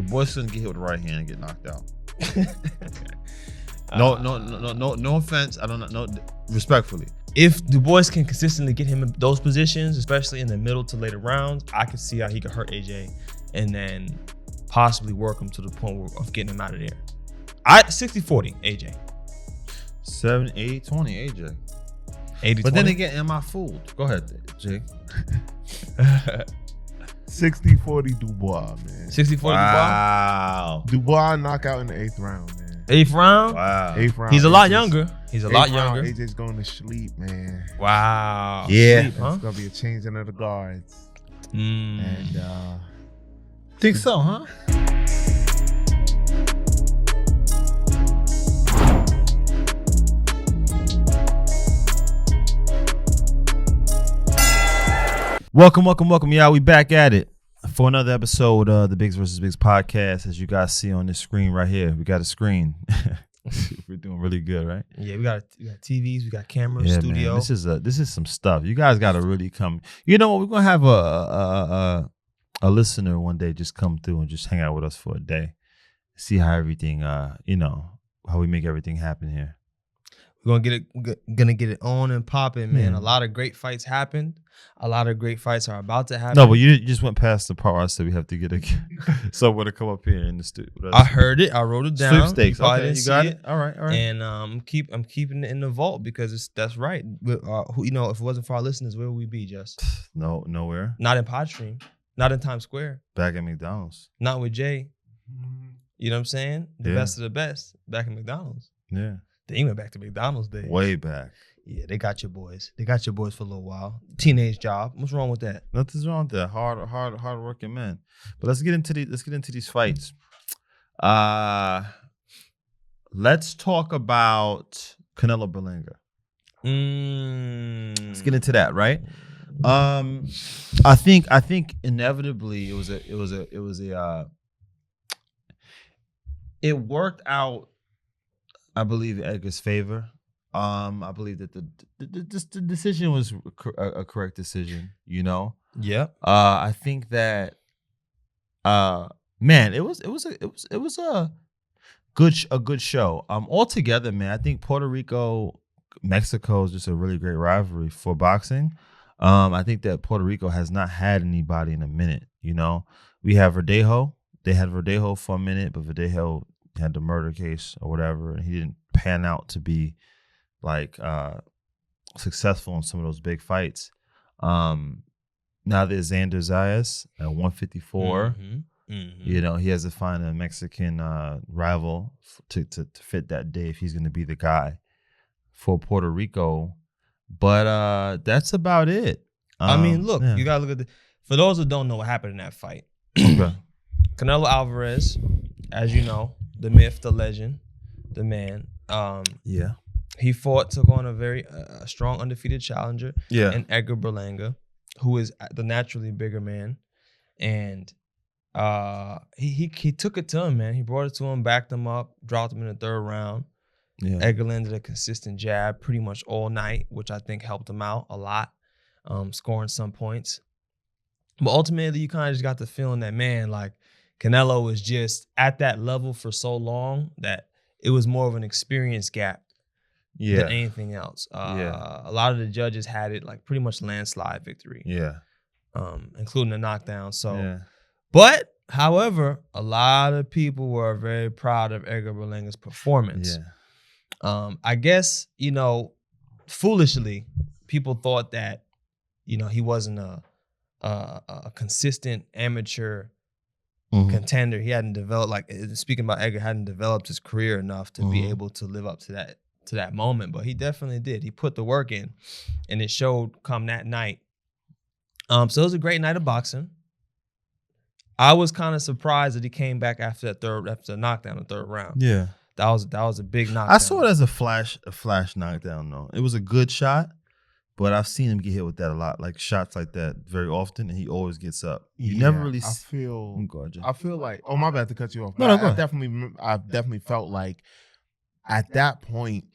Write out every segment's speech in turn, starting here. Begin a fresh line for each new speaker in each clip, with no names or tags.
Dubois shouldn't get hit with the right hand and get knocked out. No offense. I don't know. Respectfully.
If Dubois can consistently get him in those positions, especially in the middle to later rounds, I could see how he could hurt AJ and then possibly work him to the point of getting him out of there. 60-40 AJ.
80-20 AJ.
80-20.
But then again, am I fooled? Go ahead, Jay.
60-40 Dubois, man.
60-40
Wow.
Dubois knockout in the 8th round, man.
8th round?
Wow.
8th round.
He's a lot younger. He's a lot younger.
AJ's going to sleep, man.
Wow.
Yeah.
Sleep, huh?
It's going to be a changing of the guards.
And
Think so, huh? Welcome. Y'all, we back at it for another episode of the Bigs vs. Bigs podcast. As you guys see on this screen right here, we got a screen. We're doing really good, right?
Yeah, we got TVs, we got cameras, studio.
Man, this is some stuff. You guys got to really come. You know what? We're gonna have a listener one day just come through and just hang out with us for a day, see how everything, how we make everything happen here.
We're gonna get it on and popping, man.
Yeah.
A lot of great fights happened. A lot of great fights are about to happen.
No, but you just went past the part where I said we have to get someone to come up here in the studio.
I heard it. I wrote it down.
Sweepstakes. Okay, you got it. All right.
And I'm keeping it in the vault because that's right. If it wasn't for our listeners, where would we be, Just?
No, nowhere.
Not in Podstream. Not in Times Square.
Back at McDonald's.
Not with Jay. You know what I'm saying? The best of the best. Back at McDonald's.
Yeah.
They went back to McDonald's days.
Way back.
Yeah, they got your boys. They got your boys for a little while. Teenage job. What's wrong with that?
Nothing's wrong with that. Hard working men. But let's get into these fights. Let's talk about Canelo Berlanga. Let's get into that, right? I think inevitably it worked out, I believe, in Edgar's favor. I believe that the decision was a correct decision. You know.
Yeah.
I think that, man, it was a good show. Altogether, man, I think Puerto Rico, Mexico is just a really great rivalry for boxing. I think that Puerto Rico has not had anybody in a minute. You know, we have Verdejo. They had Verdejo for a minute, but Verdejo had the murder case or whatever, and he didn't pan out to be like successful in some of those big fights. Now there's Xander Zayas at 154. You know, he has to find a Mexican rival to fit that day if he's going to be the guy for Puerto Rico. But that's about it.
I mean, look, you got to look at for those who don't know what happened in that fight.
Okay.
Canelo Alvarez, as you know, the myth, the legend, the man.
Yeah.
He took on a very strong undefeated challenger, in Edgar Berlanga, who is the naturally bigger man, and he took it to him, man. He brought it to him, backed him up, dropped him in the 3rd round. Yeah. Edgar landed a consistent jab pretty much all night, which I think helped him out a lot, scoring some points. But ultimately, you kind of just got the feeling that, man, like Canelo was just at that level for so long that it was more of an experience gap than anything else. A lot of the judges had it like pretty much landslide victory. Yeah. Including the knockdown. So, but however, a lot of people were very proud of Edgar Berlanga's performance. Yeah. I guess, foolishly, people thought that, he wasn't a consistent amateur contender. He hadn't developed, like speaking about Edgar, hadn't developed his career enough to be able to live up to that moment. But he definitely did. He put the work in, and it showed come that night. So it was a great night of boxing. I was kind of surprised that he came back after the knockdown in the 3rd round. Yeah. That was a big knockdown.
I saw it as a flash knockdown though. It was a good shot. But I've seen him get hit with that a lot, like shots like that very often, and he always gets up. You never really.
I feel like. Oh, my bad to cut you off. No, I definitely felt like at that point,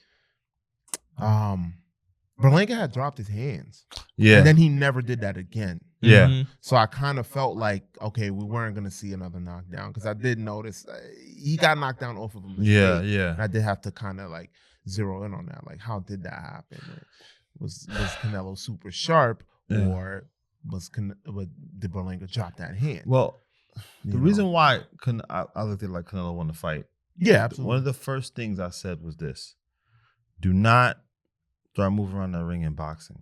Berlanga had dropped his hands. Yeah, and then he never did that again.
Yeah.
Mhm.
So I kind of felt like, okay, we weren't going to see another knockdown because I did notice he got knocked down off of a mistake.
Yeah.
And I did have to kind of like zero in on that. Like, how did that happen? Was Canelo super sharp or did Berlanga drop that hand?
Well, the reason why I looked at it like Canelo won the fight.
Yeah, absolutely.
One of the first things I said was this: do not start moving around the ring in boxing,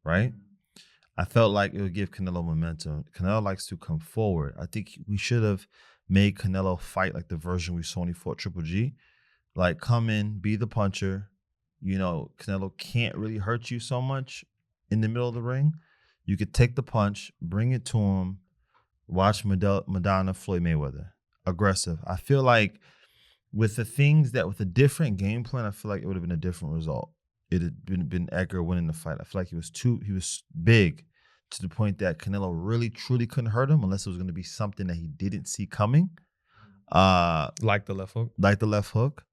right? I felt like it would give Canelo momentum. Canelo likes to come forward. I think we should have made Canelo fight like the version we saw when he fought Triple G. Like, come in, be the puncher. You know, Canelo can't really hurt you so much in the middle of the ring. You could take the punch, bring it to him, watch Madonna, Floyd Mayweather. Aggressive. I feel like with a different game plan, I feel like it would have been a different result. It had been Edgar winning the fight. I feel like he was big to the point that Canelo really, truly couldn't hurt him unless it was going to be something that he didn't see coming.
Like the left hook.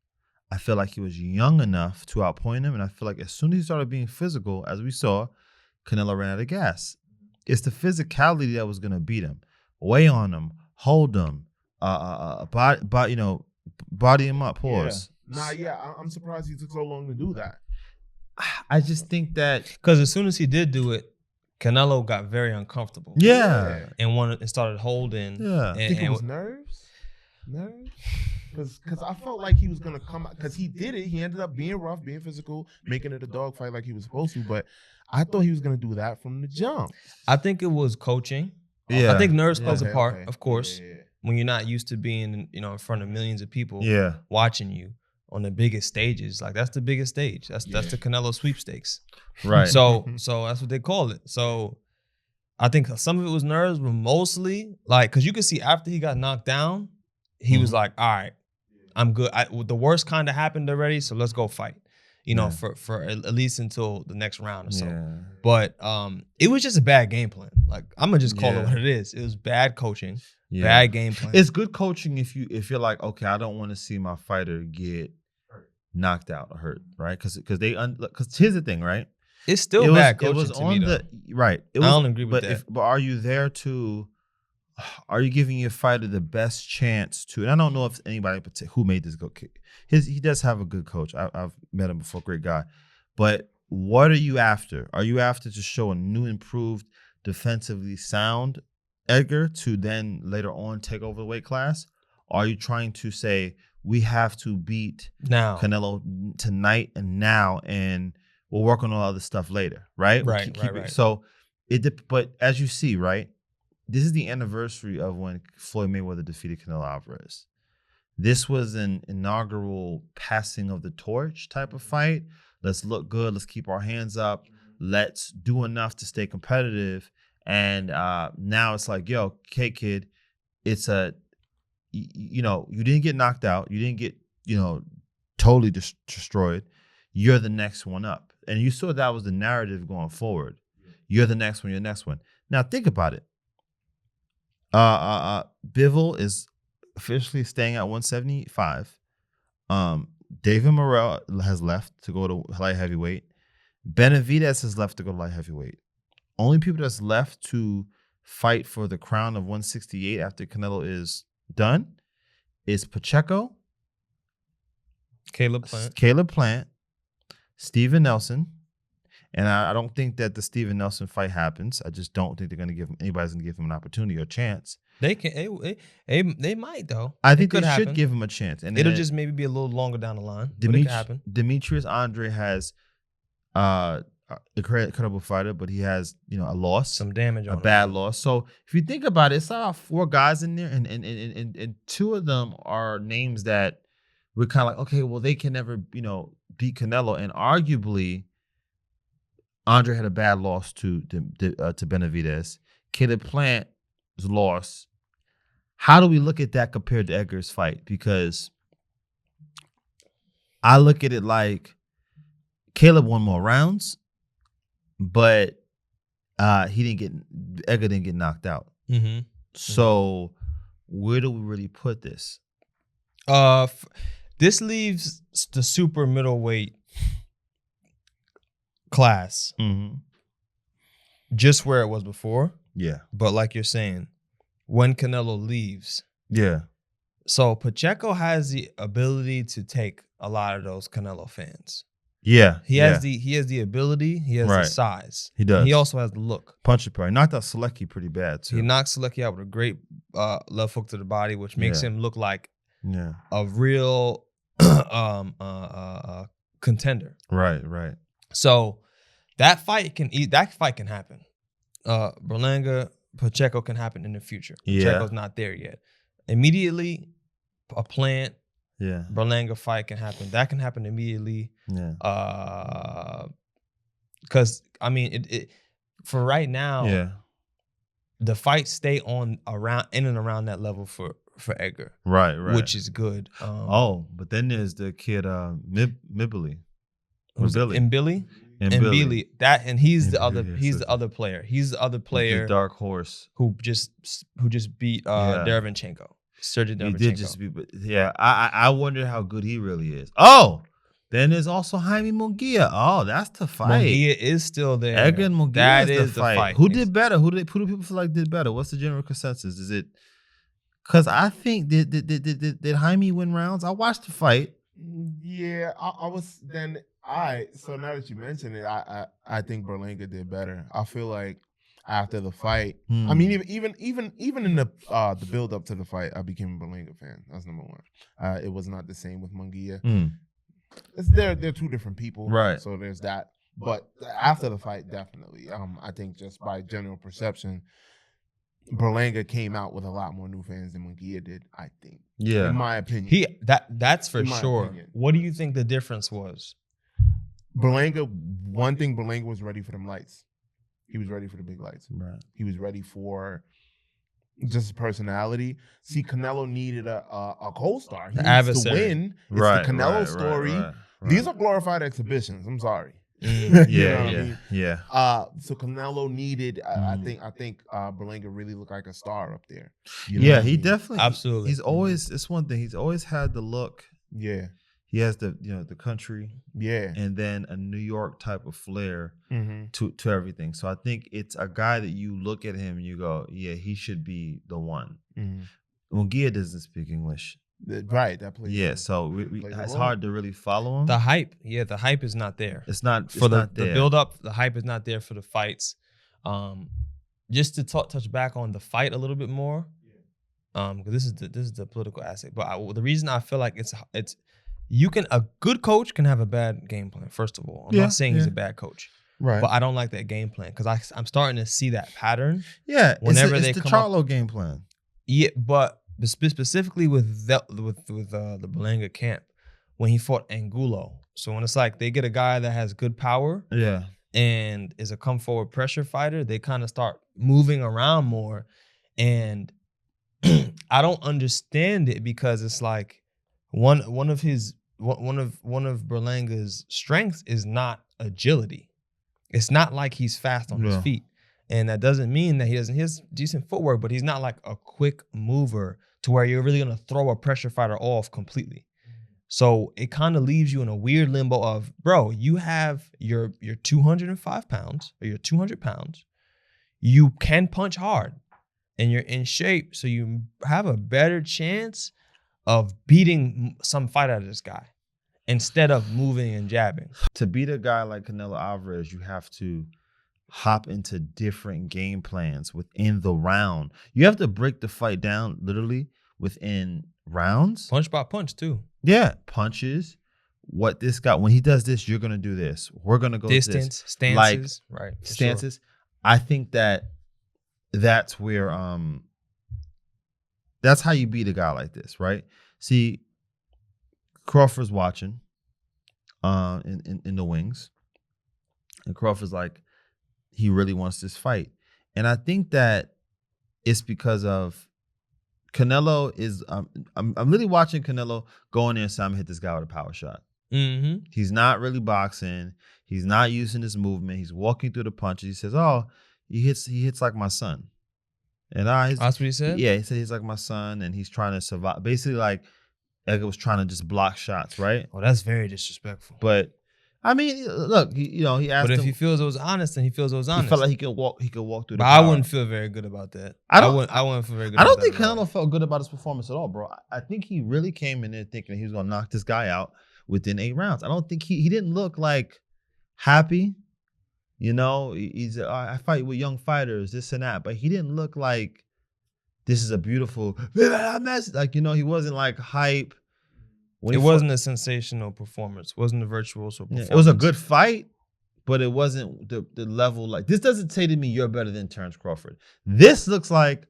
I feel like he was young enough to outpoint him, and I feel like as soon as he started being physical, as we saw, Canelo ran out of gas. It's the physicality that was going to beat him. Weigh on him, hold him, body him up. Pause.
I'm surprised he took so long to do that.
I just think that
because as soon as he did do it, Canelo got very uncomfortable.
Yeah,
and started holding.
Yeah,
I think it was nerves. Because I felt like he was gonna come out because he did it. He ended up being rough, being physical, making it a dogfight like he was supposed to. But I thought he was gonna do that from the jump.
I think it was coaching.
Yeah,
I think nerves plays a part, of course.
Yeah.
When you're not used to being, in front of millions of people, watching you on the biggest stages, like that's the biggest stage. That's the Canelo sweepstakes,
right?
So that's what they call it. So I think some of it was nerves, but mostly like because you could see after he got knocked down, he was like, "All right, I'm good. The worst kind of happened already, so let's go fight." For at least until the next round or so.
Yeah.
But it was just a bad game plan. Like I'm gonna just call it what it is. It was bad coaching, bad game plan.
It's good coaching if you're like, okay, I don't want to see my fighter get knocked out or hurt, right? Because here's the thing, right?
It's still bad coaching.
It was
to
on
me,
the right.
I don't agree with that.
But are you there to? Are you giving your fighter the best chance to? And I don't know if anybody who made this go kick. He does have a good coach. I've met him before, great guy. But what are you after? Are you after to show a new, improved, defensively sound Edgar to then later on take over the weight class? Or are you trying to say we have to beat Canelo tonight and now, and we'll work on all other stuff later, right?
Right.
So but as you see, right? This is the anniversary of when Floyd Mayweather defeated Canelo Alvarez. This was an inaugural passing of the torch type of fight. Let's look good. Let's keep our hands up. Let's do enough to stay competitive. And now it's like, yo, okay, kid, it's you didn't get knocked out. You didn't get, totally destroyed. You're the next one up. And you saw that was the narrative going forward. You're the next one. You're the next one. Now think about it. Bivol is officially staying at 175. David Morrell has left to go to light heavyweight. Benavidez has left to go to light heavyweight. Only people that's left to fight for the crown of 168 after Canelo is done is Pacheco,
Caleb
Plant, Steven Nelson. And I don't think that the Steven Nelson fight happens. I just don't think anybody's going to give him an opportunity or chance.
They might though.
I think they should give him a chance, and
it'll just maybe be a little longer down the line. But it could happen.
Demetrius Andre has a credible fighter, but he has a loss,
some damage,
a bad loss. So if you think about it, it's about 4 guys in there, and 2 of them are names that we're kind of like, okay, well they can never beat Canelo, and arguably Andre had a bad loss to Benavidez. Caleb Plant's loss. How do we look at that compared to Edgar's fight? Because I look at it like Caleb won more rounds, but Edgar didn't get knocked out.
Mm-hmm.
So where do we really put this?
This leaves the super middleweight class just where it was before.
Yeah.
But like you're saying, when Canelo leaves,
yeah.
So Pacheco has the ability to take a lot of those Canelo fans.
Yeah.
He has the ability, he has the size.
He does.
And he also has the look.
Punch it probably. Knocked out Selecki pretty bad too.
He knocked Selecki out with a great left hook to the body, which makes him look like a real contender.
Right.
So that fight can happen. Berlanga, Pacheco can happen in the future. Pacheco's not there yet. Immediately, a plant, Berlanga fight can happen. That can happen immediately. Yeah. Because I mean, it for right now, the fights stay on in and around that level for Edgar.
Right.
Which is good.
But then there's the kid Mibili.
Billy. He's the other player. He's the other player.
The dark horse
who just beat Derevyanchenko. Sergey Derevyanchenko.
He did just beat, but I wonder how good he really is. Oh, then there's also Jaime Munguia. Oh, that's the fight.
Munguia is still there.
Edgar and Munguia is the fight. Who did better? Who do people feel like did better? What's the general consensus? Is it because I think did Jaime win rounds? I watched the fight.
Yeah, I was then. So now that you mention it, I think Berlanga did better. I feel like after the fight, I mean, even in the build up to the fight, I became a Berlanga fan. That's number one. It was not the same with Munguia. They're two different people,
right?
So there's that. But after the fight, definitely, I think just by general perception, Berlanga came out with a lot more new fans than Munguia did. I think, in my opinion,
that's for sure. Opinion. What do you think the difference was?
One thing Berlanga was ready for them lights. He was ready for the big lights.
Right.
He was ready for just his personality. See, Canelo needed a co-star. He needs to win. It's the Canelo story. Right. These are glorified exhibitions. I'm sorry.
Yeah.
So Canelo needed. I think Berlanga really looked like a star up there.
He definitely
absolutely.
He's always. It's one thing. He's always had the look.
Yeah.
He has the the country,
and
then a New York type of flair to everything. So I think it's a guy that you look at him and you go, yeah, he should be the one. Munguia doesn't speak English,
right? That plays.
So it's hard to really follow him.
The hype is not there.
It's not
for the build up. The hype is not there for the fights. Just to touch back on the fight a little bit more, because this is the political aspect. But the reason I feel like it's a good coach can have a bad game plan. First of all, I'm not saying he's a bad coach,
right?
But I don't like that game plan because I'm starting to see that pattern.
Yeah,
whenever
it's the Charlo game plan.
Yeah, but specifically with the Berlanga camp when he fought Angulo. So when it's like they get a guy that has good power, and is a come forward pressure fighter, they kind of start moving around more, and I don't understand it because it's like. One of Berlanga's strengths is not agility. It's not like he's fast on his feet, and that doesn't mean that he doesn't. He has decent footwork, but he's not like a quick mover to where you're really gonna throw a pressure fighter off completely. So it kind of leaves you in a weird limbo of, bro, you have your 205 pounds or your 200 pounds. You can punch hard, and you're in shape, so you have a better chance of beating some fight out of this guy instead of moving and jabbing.
To beat a guy like Canelo Alvarez, you have to hop into different game plans within the round. You have to break the fight down literally within rounds.
Punch by punch too.
Yeah, punches. What this guy, when he does this, you're going to do this. We're going to go
distance,
this.
stances, right?
Stances. Sure. I think that's where that's how you beat a guy like this, right? See, Crawford's watching in the wings. And Crawford's like, he really wants this fight. And I think that it's because of Canelo is I'm really watching Canelo go in there and say, I'm gonna hit this guy with a power shot. He's not really boxing. He's not using his movement. He's walking through the punches. He says, oh, he hits like my son. And
that's what he said?
Yeah, he said he's like my son and he's trying to survive. Basically, like Edgar was trying to just block shots, right?
Oh, that's very disrespectful.
But I mean, look, he asked.
But if
him,
he feels it was honest, then he feels it was honest.
He felt like he could walk through the
But
power.
I wouldn't feel very good about that. I wouldn't feel very good.
I don't think Canelo felt good about his performance at all, bro. I think he really came in there thinking he was gonna knock this guy out within 8 rounds. I don't think he didn't look like happy. He's I fight with young fighters, this and that, but he didn't look like this is a beautiful like he wasn't like hype.
It wasn't a sensational performance. It wasn't a virtuoso performance.
It was a good fight, but it wasn't the level. Like, this doesn't say to me you're better than Terence Crawford. This looks like,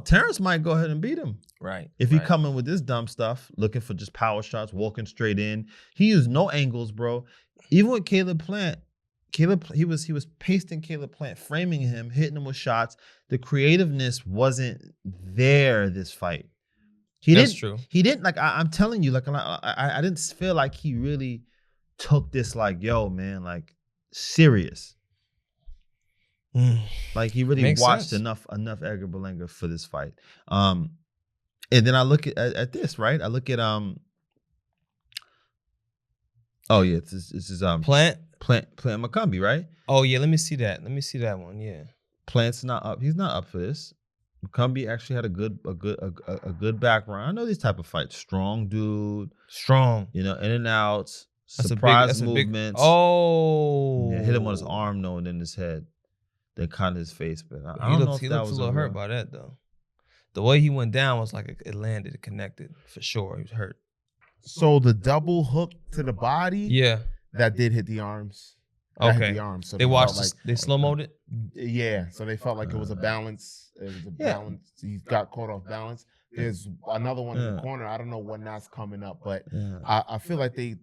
Terence might go ahead and beat him.
Right.
If he come in with this dumb stuff, looking for just power shots, walking straight in. He used no angles, bro. Even with Caleb Plant, he was pasting Caleb Plant, framing him, hitting him with shots. The creativeness wasn't there this fight.
That's true.
He didn't, like, I'm telling you, like, I didn't feel like he really took this, like, yo, man, like, serious. Like, he really
Makes
watched
sense.
enough Edgar Berlanga for this fight. And then I look at this, right? I look at this is
Plant
McCumbee, right?
Oh yeah, let me see that one. Yeah.
Plant's not up. He's not up for this. McCumbee actually had a good background. I know these type of fights. Strong dude.
Strong.
In and outs. Surprise movements. Hit him on his arm, though, and then his head. Then kind of his face. But I don't know if
he
that
looked
was
a little hurt by that, though. The way he went down was like it landed, it connected for sure. He was hurt.
So the double hook to the body, that did hit the arms.
Okay.
Hit the arms, so
they watched. They slow mo'd it.
Yeah, so they felt like it was a balance. It was a balance. He got caught off balance. There's another one in the corner. I don't know when that's coming up, but I feel like they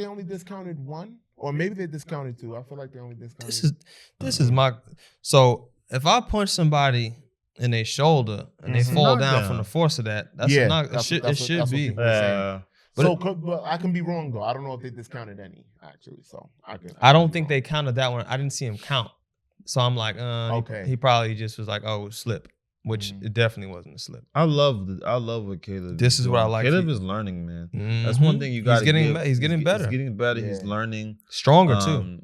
only discounted one, or maybe they discounted two. I feel like they only discounted.
This is my. So if I punch somebody in their shoulder and they fall down from the force of that, that's it should be.
But I can be wrong though. I don't know if they discounted any actually. So
I don't think they counted that one. I didn't see him count, so I'm like,
okay.
He probably just was like, oh, slip, which it definitely wasn't a slip.
I love what Caleb.
This is what I like.
Caleb is learning, man. That's one thing you got.
He's getting better.
He's getting better. Yeah. He's learning.
Stronger too.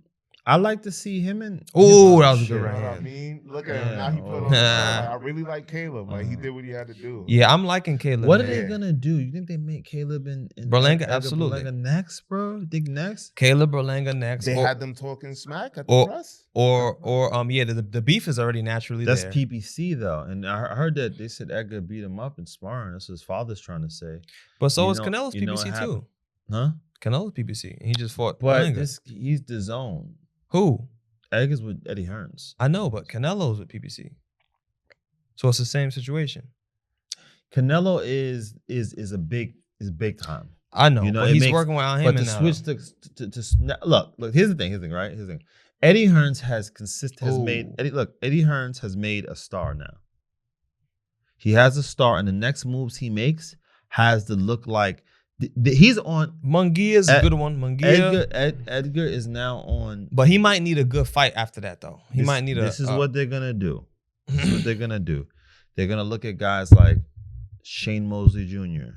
I like to see him in.
Oh, that was a good right hand.
I mean, look at him now. He put on. I really like Caleb. Like he did what he had to do.
Yeah, I'm liking Caleb.
What are they gonna do? You think they make Caleb and
Berlanga? Absolutely.
Berlanga next, bro. You think next?
Caleb Berlanga next.
They had them talking smack at the press.
The beef is already naturally
there. That's
there.
PBC though, and I heard that they said Edgar beat him up in sparring. That's what his father's trying to say.
But so is Canelo's PBC too.
Huh?
Canelo's PBC. He just fought
but
Berlanga.
He's the zone.
Who?
Edgar's with Eddie Hearns.
I know, but Canelo's with PBC. So it's the same situation.
Canelo is big time.
I know, but he's working around him.
But to switch to look, here's the thing, right? Here's the thing. Eddie Hearns Eddie Hearns has made a star now. He has a star, and the next moves he makes has to look like he's on.
Munguia's a good one.
Edgar is now on.
But he might need a good fight after that, though.
This is what they're gonna do. This is what they're gonna do. They're gonna look at guys like Shane Mosley Jr.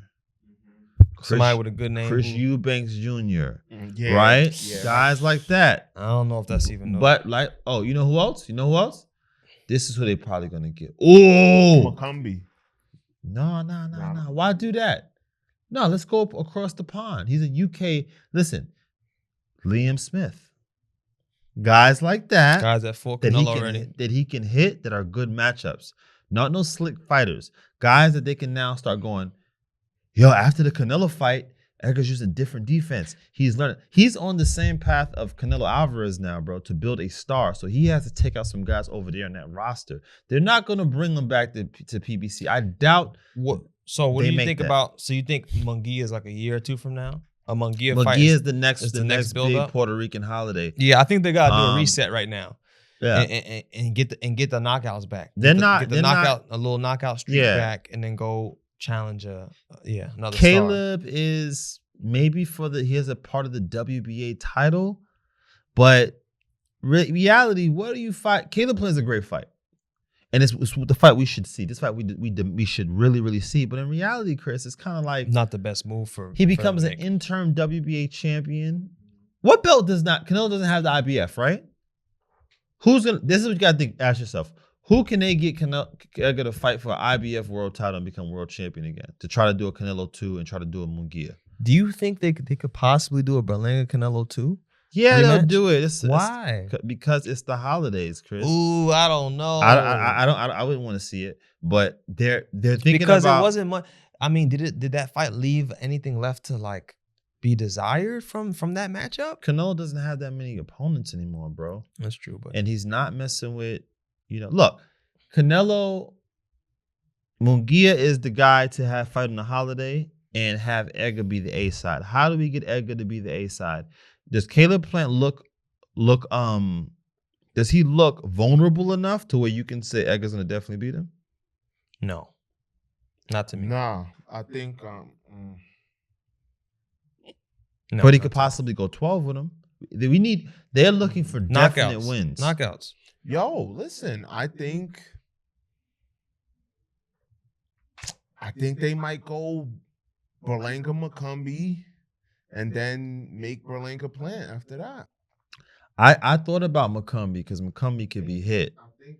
Somebody with a good name.
Chris Eubanks Jr. Right? Yeah. Guys like that.
I don't know if that's even.
But like, you know who else? This is who they're probably gonna get. Oh,
McCumbee.
No. Why do that? No, let's go across the pond. He's a UK. Listen, Liam Smith. Guys like that.
Guys that fought Canelo already.
That he can hit that are good matchups. Not no slick fighters. Guys that they can now start going, after the Canelo fight, Edgar's using different defense. He's learning. He's on the same path of Canelo Alvarez now, bro, to build a star. So he has to take out some guys over there in that roster. They're not going to bring them back to PBC. I doubt
what. So what do you think about? So you think Munguia is like a year or two from now? A Munguia fight
is the next big Puerto Rican holiday.
Yeah, I think they gotta do a reset right now.
Yeah,
and get the knockouts back.
Get
a little knockout streak back, and then go challenge another.
Caleb is maybe he has a part of the WBA title, but reality, what do you fight? Caleb plays a great fight. And it's the fight we should see. This fight we should really, really see. But in reality, Chris, it's kind of like
not the best move for.
He becomes an interim WBA champion, What belt does not? Canelo doesn't have the IBF, right? Who's gonna? This is what you gotta think. Ask yourself: who can they get Canelo to fight for an IBF world title and become world champion again? To try to do a Canelo 2 and try to do a Munguia.
Do you think they could possibly do a Berlanga Canelo 2?
Yeah,
rematch?
they'll do it.
Why?
Because it's the holidays, Chris.
Ooh, I don't know.
I wouldn't want to see it, but they're thinking
because
about,
it wasn't much. I mean, did that fight leave anything left to like be desired from that matchup?
Canelo doesn't have that many opponents anymore, bro.
That's true, but
and he's not messing with, look, Canelo Munguia is the guy to have fight on the holiday and have Edgar be the A side. How do we get Edgar to be the A side? Does Caleb Plant does he look vulnerable enough to where you can say Edgar's gonna definitely beat him?
No. Not to me.
Nah, I think
No, but he could possibly go 12 with him. They're looking for definite wins.
Knockouts.
Yo, listen, I think they might go Berlanga McCumbee and then make Berlanga Plant after that.
I thought about McCumbee because McCumbee could be hit.
I think,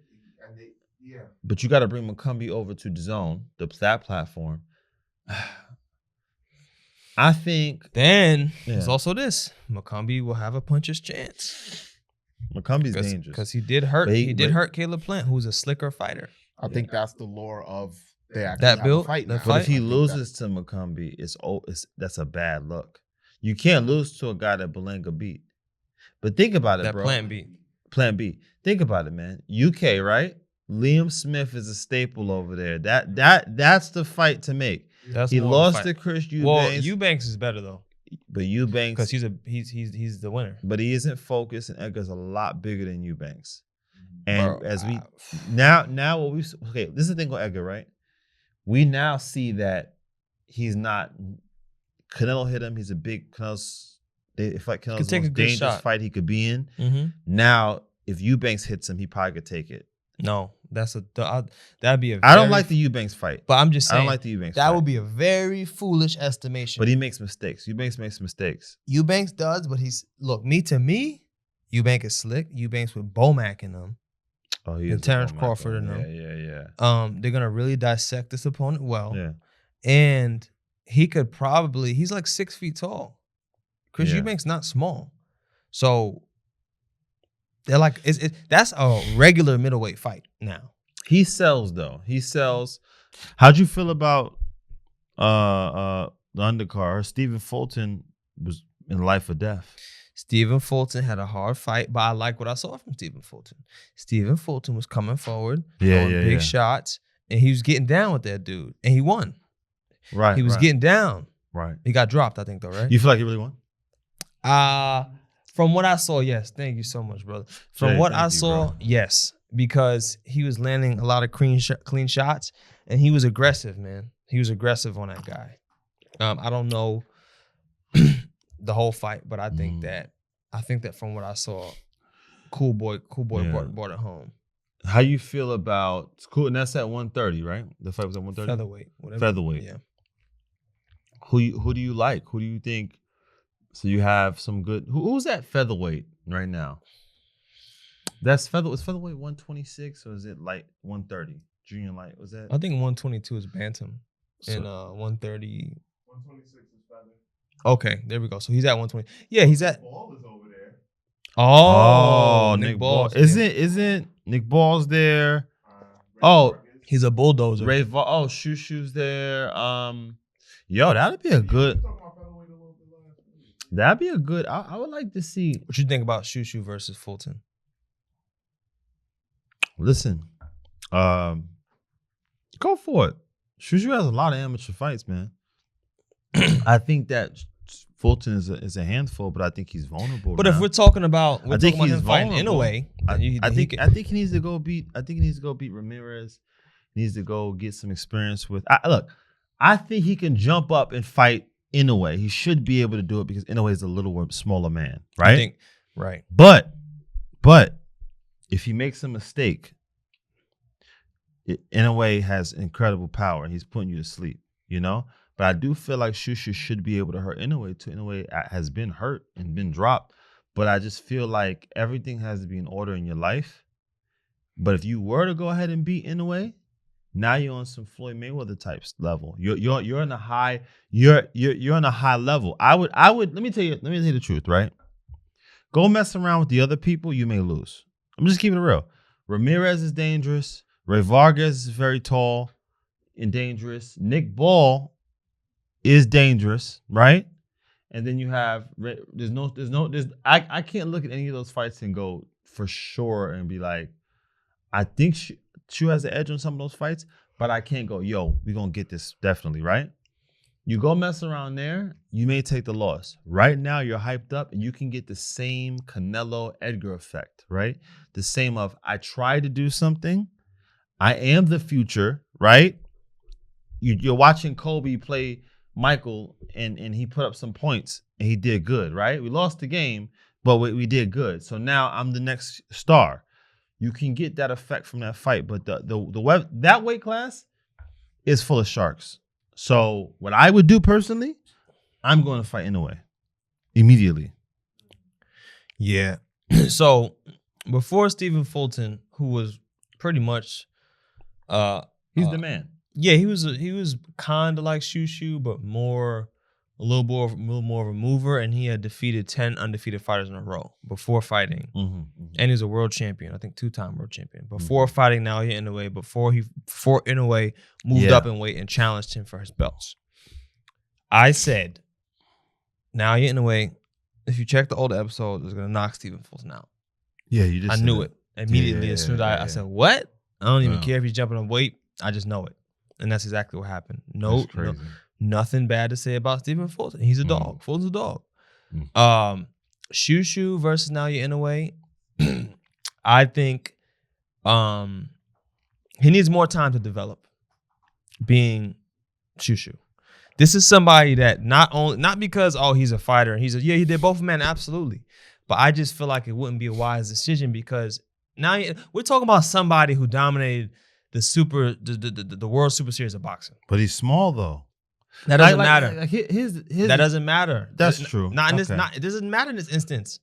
yeah.
But you got to bring McCumbee over to the zone, that platform. I think.
Then there's also this. McCumbee will have a puncher's chance.
McCumbie's dangerous.
Because he did hurt. He did hurt Caleb Plant, who's a slicker fighter.
I think that's the lore of
that build.
Fight
that
but if he loses to McCumbee, that's a bad look. You can't lose to a guy that Berlanga beat. But think about it, bro. Plan B. Think about it, man. UK, right? Liam Smith is a staple over there. That's the fight to make. He lost to Chris Eubanks.
Well, Eubanks is better though.
But Eubanks,
because he's the winner.
But he isn't focused, and Edgar's a lot bigger than Eubanks. And now what this is the thing with Edgar, right? We now see that he's not. Canelo hit him. He's a big Canelo's the most dangerous fight he could be in.
Mm-hmm.
Now, if Eubanks hits him, he probably could take it.
No, that'd be
I don't like the Eubanks fight.
But I'm just saying,
I don't like the Eubanks
that
fight.
would be a very foolish estimation.
But he makes mistakes. Eubanks makes mistakes.
Eubanks does, but to me, Eubanks is slick. Eubanks with Bomac in them.
Oh, he is.
And Terence Crawford in them.
Yeah.
They're gonna really dissect this opponent well.
Yeah.
And he could he's like 6 feet tall. Chris Eubanks not small. So they're like, that's a regular middleweight fight now.
He sells though. He sells. How'd you feel about the undercard? Stephen Fulton was in life or death.
Stephen Fulton had a hard fight, but I like what I saw from Stephen Fulton. Stephen Fulton was coming forward, big shots, and he was getting down with that dude, and he won.
Right.
He was getting down.
Right.
He got dropped, I think, though, right?
You feel like he really won?
From what I saw, yes. Thank you so much, brother. From what I saw, yes, because he was landing a lot of clean shots, and he was aggressive, man. He was aggressive on that guy. I don't know the whole fight, but I think that from what I saw, cool boy brought it home.
How you feel about cool? And that's at 130, right? The fight was at 130.
Featherweight, whatever.
Featherweight.
Yeah.
Who do you like? Who do you think? So you have some good. Who's at featherweight right now? That's featherweight. Is featherweight 126 or is it light 130? Junior light was that?
I think 122 is bantam, and 130.
126 is feather.
Okay, there we go. So he's at 120. Yeah, he's at.
Ball is over there.
Oh, Nick Balls. Isn't Nick Balls there?
He's a bulldozer.
Ray Shushu's there. Yo, that'd be a good. That'd be a good. I would like to see.
What you think about Shushu versus Fulton?
Listen, go for it. Shushu has a lot of amateur fights, man. I think that Fulton is a handful, but I think he's vulnerable.
But if we're talking about,
I think he's
fighting Inouye.
I think he needs to go beat. I think he needs to go beat Ramirez. He needs to go get some experience with. I think he can jump up and fight Inouye. He should be able to do it because Inouye is a little smaller man, right?
Right.
But if he makes a mistake, Inouye has incredible power. He's putting you to sleep, But But I do feel like Shushu should be able to hurt Inouye too. Inouye has been hurt and been dropped. But I just feel like everything has to be in order in your life. But if you were to go ahead and beat Inouye, now you're on some Floyd Mayweather type level. You're in a high you're in a high level. I would let me tell you the truth, right? Go mess around with the other people, you may lose. I'm just keeping it real. Ramirez is dangerous. Ray Vargas is very tall and dangerous. Nick Ball is dangerous, right? And then you have I can't look at any of those fights and go for sure and be like, I think Shu has the edge on some of those fights, but I can't go, yo, we're gonna get this definitely, right? You go mess around there, you may take the loss. Right now, you're hyped up and you can get the same Canelo Edgar effect, right? The same of, I tried to do something. I am the future, right? You're watching Kobe play Michael and he put up some points and he did good, right? We lost the game, but we did good. So now I'm the next star. You can get that effect from that fight, but that weight class is full of sharks. So what I would do personally, I'm going to fight Inouye immediately.
Yeah. So before Stephen Fulton, who was pretty much,
he's the man.
Yeah, he was kind of like Shushu, but a little more of a mover, and he had defeated 10 undefeated fighters in a row before fighting. And he's a world champion, I think 2-time world champion. Before fighting Naoya Inoue, before Inoue moved up in weight and challenged him for his belts. I said, Naoya Inoue, if you check the old episode, is going to knock Stephen Fulton out.
Yeah, you just
I knew it immediately as soon as I said, what? I don't even care if he's jumping on weight. I just know it. And that's exactly what happened. Nothing bad to say about Stephen Fulton. He's a dog. Fulton's a dog. Shushu versus Naoya Inoue. I think he needs more time to develop being Shushu. This is somebody that not because, he's a fighter and they're both men, absolutely. But I just feel like it wouldn't be a wise decision because now we're talking about somebody who dominated the World Super Series of boxing.
But he's small though.
That doesn't matter.
That
doesn't matter.
That's true.
It doesn't matter in this instance.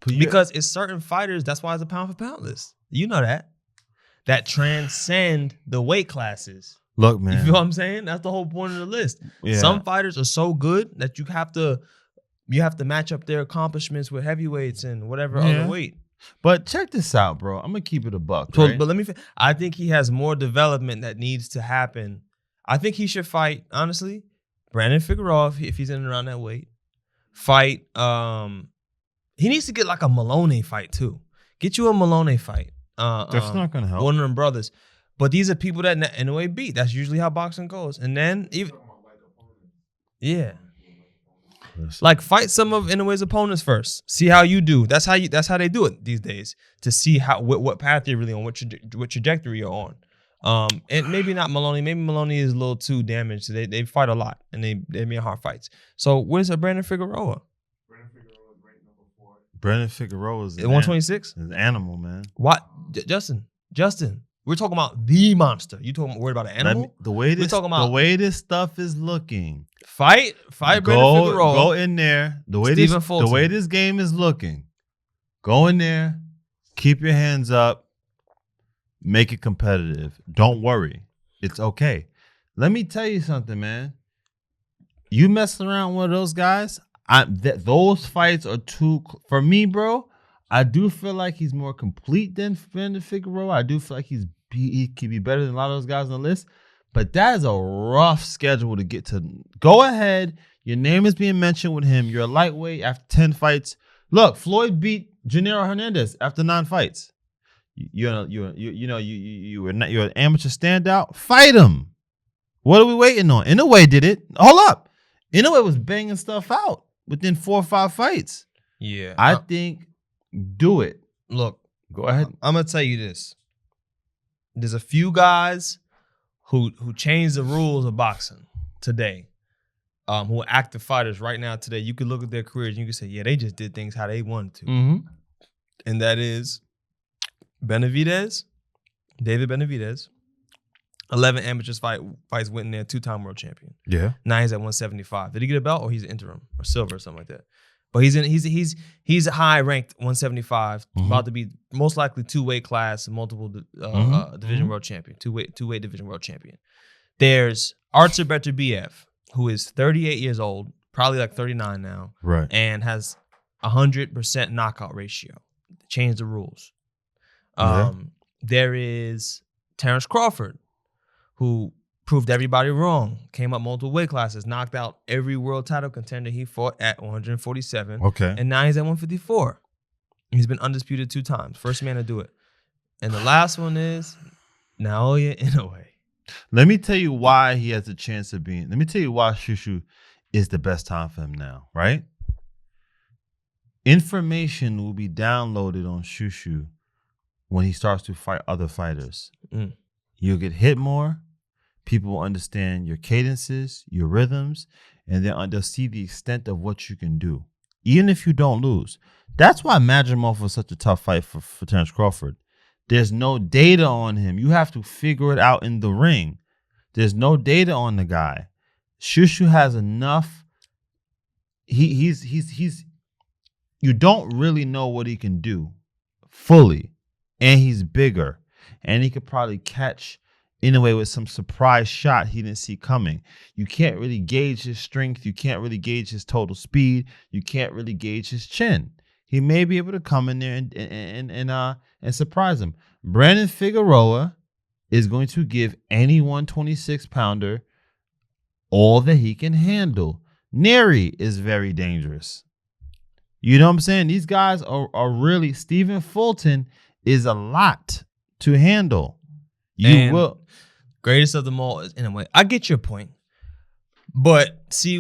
Because it's certain fighters, that's why it's a pound for pound list. You know that transcend the weight classes.
Look, man.
You feel what I'm saying? That's the whole point of the list. Yeah. Some fighters are so good that you have to match up their accomplishments with heavyweights and whatever other weight.
But check this out, bro. I'm gonna keep it a buck.
So,
right?
But I think he has more development that needs to happen. I think he should fight, honestly, Brandon Figueroa if he's in and around that weight. Fight. He needs to get like a Maloney fight too. Get you a Maloney fight.
That's not gonna help.
One of them brothers. But these are people that Inouye beat. That's usually how boxing goes. And then like fight some of Inouye's opponents first. See how you do. That's how they do it these days, to see what path you're really on, what trajectory you're on. And maybe not Maloney. Maybe Maloney is a little too damaged. They fight a lot and they make hard fights. So where's Brandon Figueroa?
Brandon Figueroa is
126.
An animal, man.
What, Justin? We're talking about the monster. You worried about an animal?
The way this stuff is looking.
Fight Brandon Figueroa.
Go in there. The way this game is looking. Go in there. Keep your hands up. Make it competitive. Don't worry. It's okay. Let me tell you something, man. You mess around with one of those guys, those fights are too, for me, bro. I do feel like he's more complete than Brandon Figueroa. I do feel like he can be better than a lot of those guys on the list. But that is a rough schedule to get to. Go ahead. Your name is being mentioned with him. You're a lightweight after 10 fights. Look, Floyd beat Gennaro Hernandez after 9 fights. You're an amateur standout. Fight him. What are we waiting on? Inouye did it. Hold up. Inouye was banging stuff out within 4 or 5 fights.
Yeah.
I think do it.
Look,
go ahead.
I'm going to tell you this. There's a few guys who changed the rules of boxing today, who are active fighters right now today. You could look at their careers and you could say, yeah, they just did things how they wanted to.
Mm-hmm.
And that is David Benavidez, 11 amateur fights, went in there, 2-time world champion.
Yeah.
Now he's at 175. Did he get a belt or he's an interim or silver or something like that? But he's high ranked 175, about to be most likely 2-weight class, multiple division world champion, two-weight division world champion. There's Artur Beterbiev, who is 38 years old, probably like 39 now,
right,
and has 100% knockout ratio. Change the rules. There is Terence Crawford, who proved everybody wrong, came up multiple weight classes, knocked out every world title contender he fought at 147.
Okay.
And now he's at 154. He's been undisputed 2 times. First man to do it. And the last one is Naoya Inoue.
Let me tell you why he has a chance of being. Let me tell you why Shushu is the best time for him now, right? Information will be downloaded on Shushu when he starts to fight other fighters. You'll get hit more. People will understand your cadences, your rhythms, and they'll see the extent of what you can do, even if you don't lose. That's why Madrimov was such a tough fight for Terence Crawford. There's no data on him. You have to figure it out in the ring. There's no data on the guy. Shushu has enough. He's you don't really know what he can do fully, and he's bigger, and he could probably catch Inouye with some surprise shot he didn't see coming. You can't really gauge his strength. You can't really gauge his total speed. You can't really gauge his chin. He may be able to come in there and surprise him. Brandon Figueroa is going to give any 126-pounder all that he can handle. Neri is very dangerous. You know what I'm saying? These guys are really. Stephen Fulton is a lot to handle. You will.
Greatest of them all is Inouye. I get your point, but see,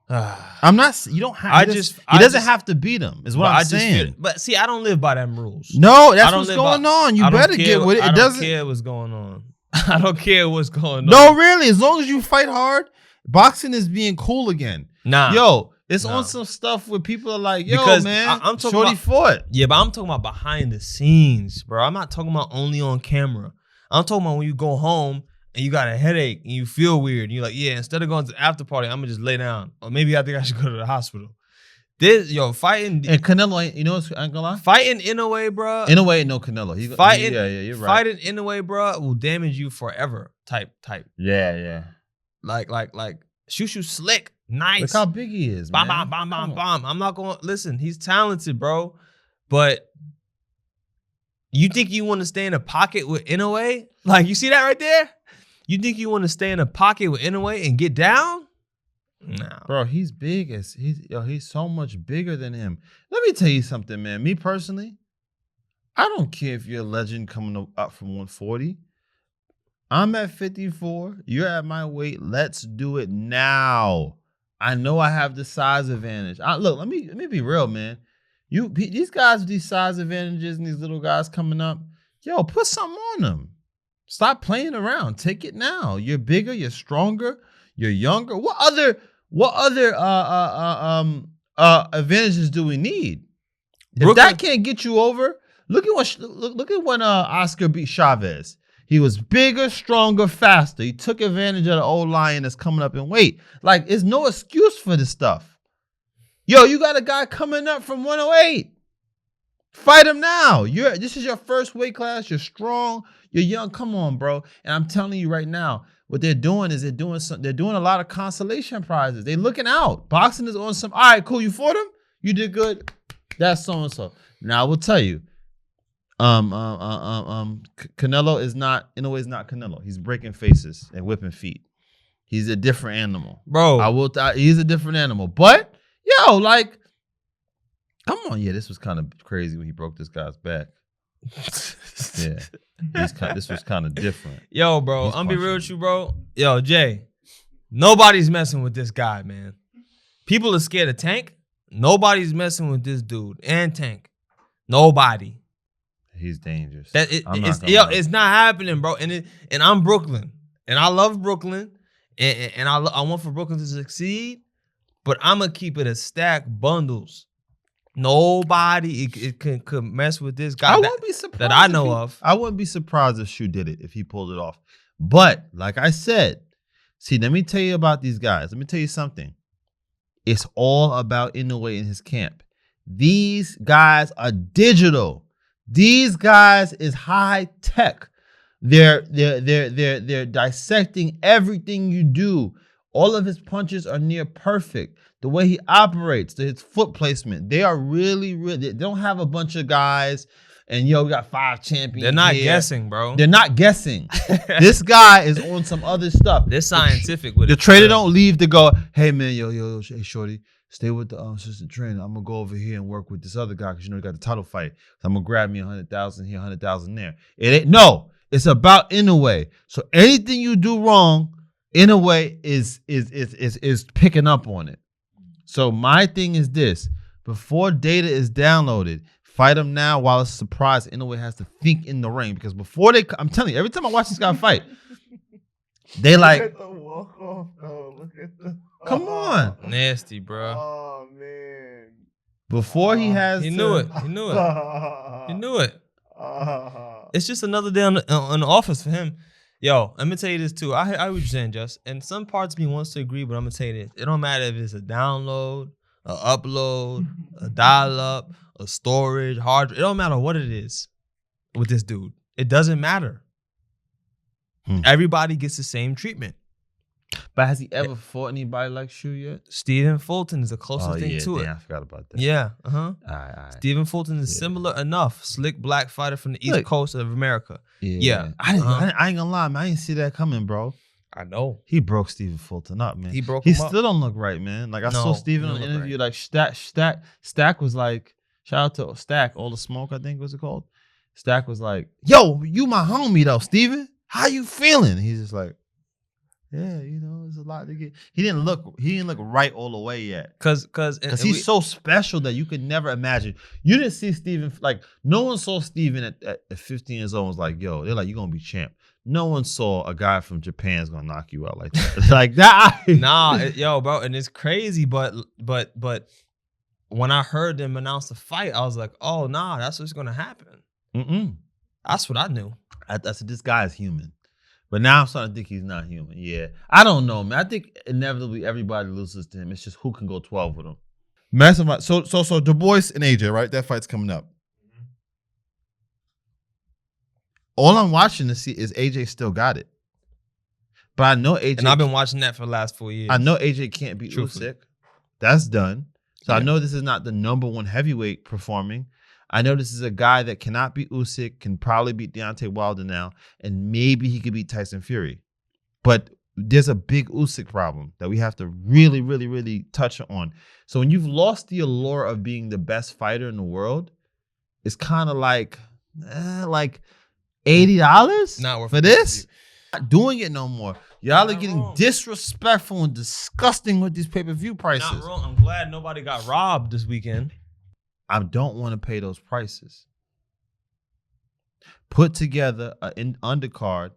I'm not. You don't have. He doesn't have to beat him. Is what I'm saying.
But see, I don't live by them rules.
No, that's what's going on. You better get with it.
I don't care what's going on. I don't care what's going on.
No, really. As long as you fight hard, boxing is being cool again.
Nah,
yo. It's on some stuff where people are like, yo,
because
man,
I'm talking
Shorty fought.
Yeah, but I'm talking about behind the scenes, bro. I'm not talking about only on camera. I'm talking about when you go home and you got a headache and you feel weird. And you're like, yeah, instead of going to the after party, I'm going to just lay down. Or maybe I think I should go to the hospital. Fighting.
And Canelo, you know what's I ain't gonna lie?
Fighting Inouye, bro.
Inouye, no Canelo. You're right.
Fighting Inouye, bro, will damage you forever. Type.
Yeah.
Like, Shushu slick. Nice.
Look how big he is,
man.
Bam.
I'm not going to listen. He's talented, bro. But you think you want to stay in a pocket with Inouye? Like, you see that right there? You think you want to stay in a pocket with Inouye and get down? No.
Bro, he's big. He's so much bigger than him. Let me tell you something, man. Me personally, I don't care if you're a legend coming up from 140. I'm at 54. You're at my weight. Let's do it now. I know I have the size advantage. Look, let me be real, man. These guys with these size advantages and these little guys coming up, yo, put something on them. Stop playing around. Take it now. You're bigger. You're stronger. You're younger. What other advantages do we need? If that can't get you over, look at when Oscar beat Chavez. He was bigger, stronger, faster. He took advantage of the old lion that's coming up in weight. Like, there's no excuse for this stuff. Yo, you got a guy coming up from 108. Fight him now. This is your first weight class. You're strong. You're young. Come on, bro. And I'm telling you right now, what they're doing is they're doing a lot of consolation prizes. They're looking out. Boxing is on some. All right, cool. You fought him. You did good. That's so and so. Now I will tell you. Canelo is not, Inouye is not Canelo. He's breaking faces and whipping feet. He's a different animal,
bro.
He's a different animal. But yo, like, come on, yeah, this was kind of crazy when he broke this guy's back. Yeah, this was kind of different.
Yo, bro, I'm gonna be real with you, bro. Yo, Jay, nobody's messing with this guy, man. People are scared of Tank. Nobody's messing with this dude and Tank. Nobody.
He's dangerous.
It's not happening, bro. And I'm Brooklyn, and I love Brooklyn, and I want for Brooklyn to succeed. But I'm gonna keep it a stack bundles. Nobody could mess with this guy.
I wouldn't be surprised
that I know of.
I wouldn't be surprised if Shu did it, if he pulled it off. But like I said, see, let me tell you about these guys. Let me tell you something. It's all about Inouye and his camp. These guys are digital. These guys is high tech. They're dissecting everything you do. All of his punches are near perfect. The way he operates, his foot placement, they are really. They don't have a bunch of guys and we got 5 champions.
They're not guessing, bro.
They're not guessing. This guy is on some other stuff.
They're scientific with it.
The trainer don't leave to go, hey man, hey shorty, stay with the assistant trainer. I'm gonna go over here and work with this other guy because you got the title fight. I'm gonna grab me 100,000 here, 100,000 there. It ain't it's about Inouye. So anything you do wrong, Inouye is picking up on it. So my thing is this: before data is downloaded, fight him now while it's a surprise. Inouye has to think in the ring because before I'm telling you, every time I watch this guy fight, they like.
Look at the walk-off, though. Look at the.
Come on,
nasty, bro.
Oh man.
Before he has,
he knew it. He knew it. It's just another day in the office for him. Yo, let me tell you this too. I hear what you're saying, Just. And some parts of me wants to agree, but I'm gonna tell you this. It don't matter if it's a download, a upload, a dial-up, a storage, hard. It don't matter what it is with this dude. It doesn't matter. Everybody gets the same treatment.
But has he ever fought anybody like Shu yet?
Stephen Fulton is the closest thing to it.
I forgot about that.
Yeah,
All right.
Stephen Fulton is similar enough. Slick black fighter from the East Coast of America. Yeah.
I ain't gonna lie, man. I didn't see that coming, bro.
I know.
He broke Stephen Fulton up, man.
He
still don't look right, man. Like I saw Stephen on the interview, like Stack was like, shout out to Stack, All the Smoke, I think was it called. Stack was like, yo, you my homie though, Stephen. How you feeling? He's just like, yeah, there's a lot to get. He didn't look right all the way yet.
Cause
he's so special that you could never imagine. You didn't see Steven, like no one saw Steven at 15 years old and was like, yo, they're like, you're gonna be champ. No one saw a guy from Japan's gonna knock you out like that. Like that.
Yo, bro, and it's crazy, but when I heard them announce the fight, I was like, oh nah, that's what's gonna happen. That's what I knew.
I said, this guy is human. But now I'm starting to think he's not human. Yeah. I don't know, man. I think inevitably everybody loses to him. It's just who can go 12 with him. Massive. So Dubois and AJ, right? That fight's coming up. All I'm watching to see is AJ still got it. But I know AJ.
And I've been watching that for the last 4 years.
I know AJ can't beat Usyk. That's done. So I know this is not the number 1 heavyweight performing. I know this is a guy that cannot beat Usyk, can probably beat Deontay Wilder now, and maybe he could beat Tyson Fury. But there's a big Usyk problem that we have to really, really, really touch on. So when you've lost the allure of being the best fighter in the world, it's kind of like $80
not worth
for this? Not doing it no more. Y'all are getting disrespectful and disgusting with these pay-per-view prices.
Not wrong. I'm glad nobody got robbed this weekend.
I don't want to pay those prices. Put together an undercard.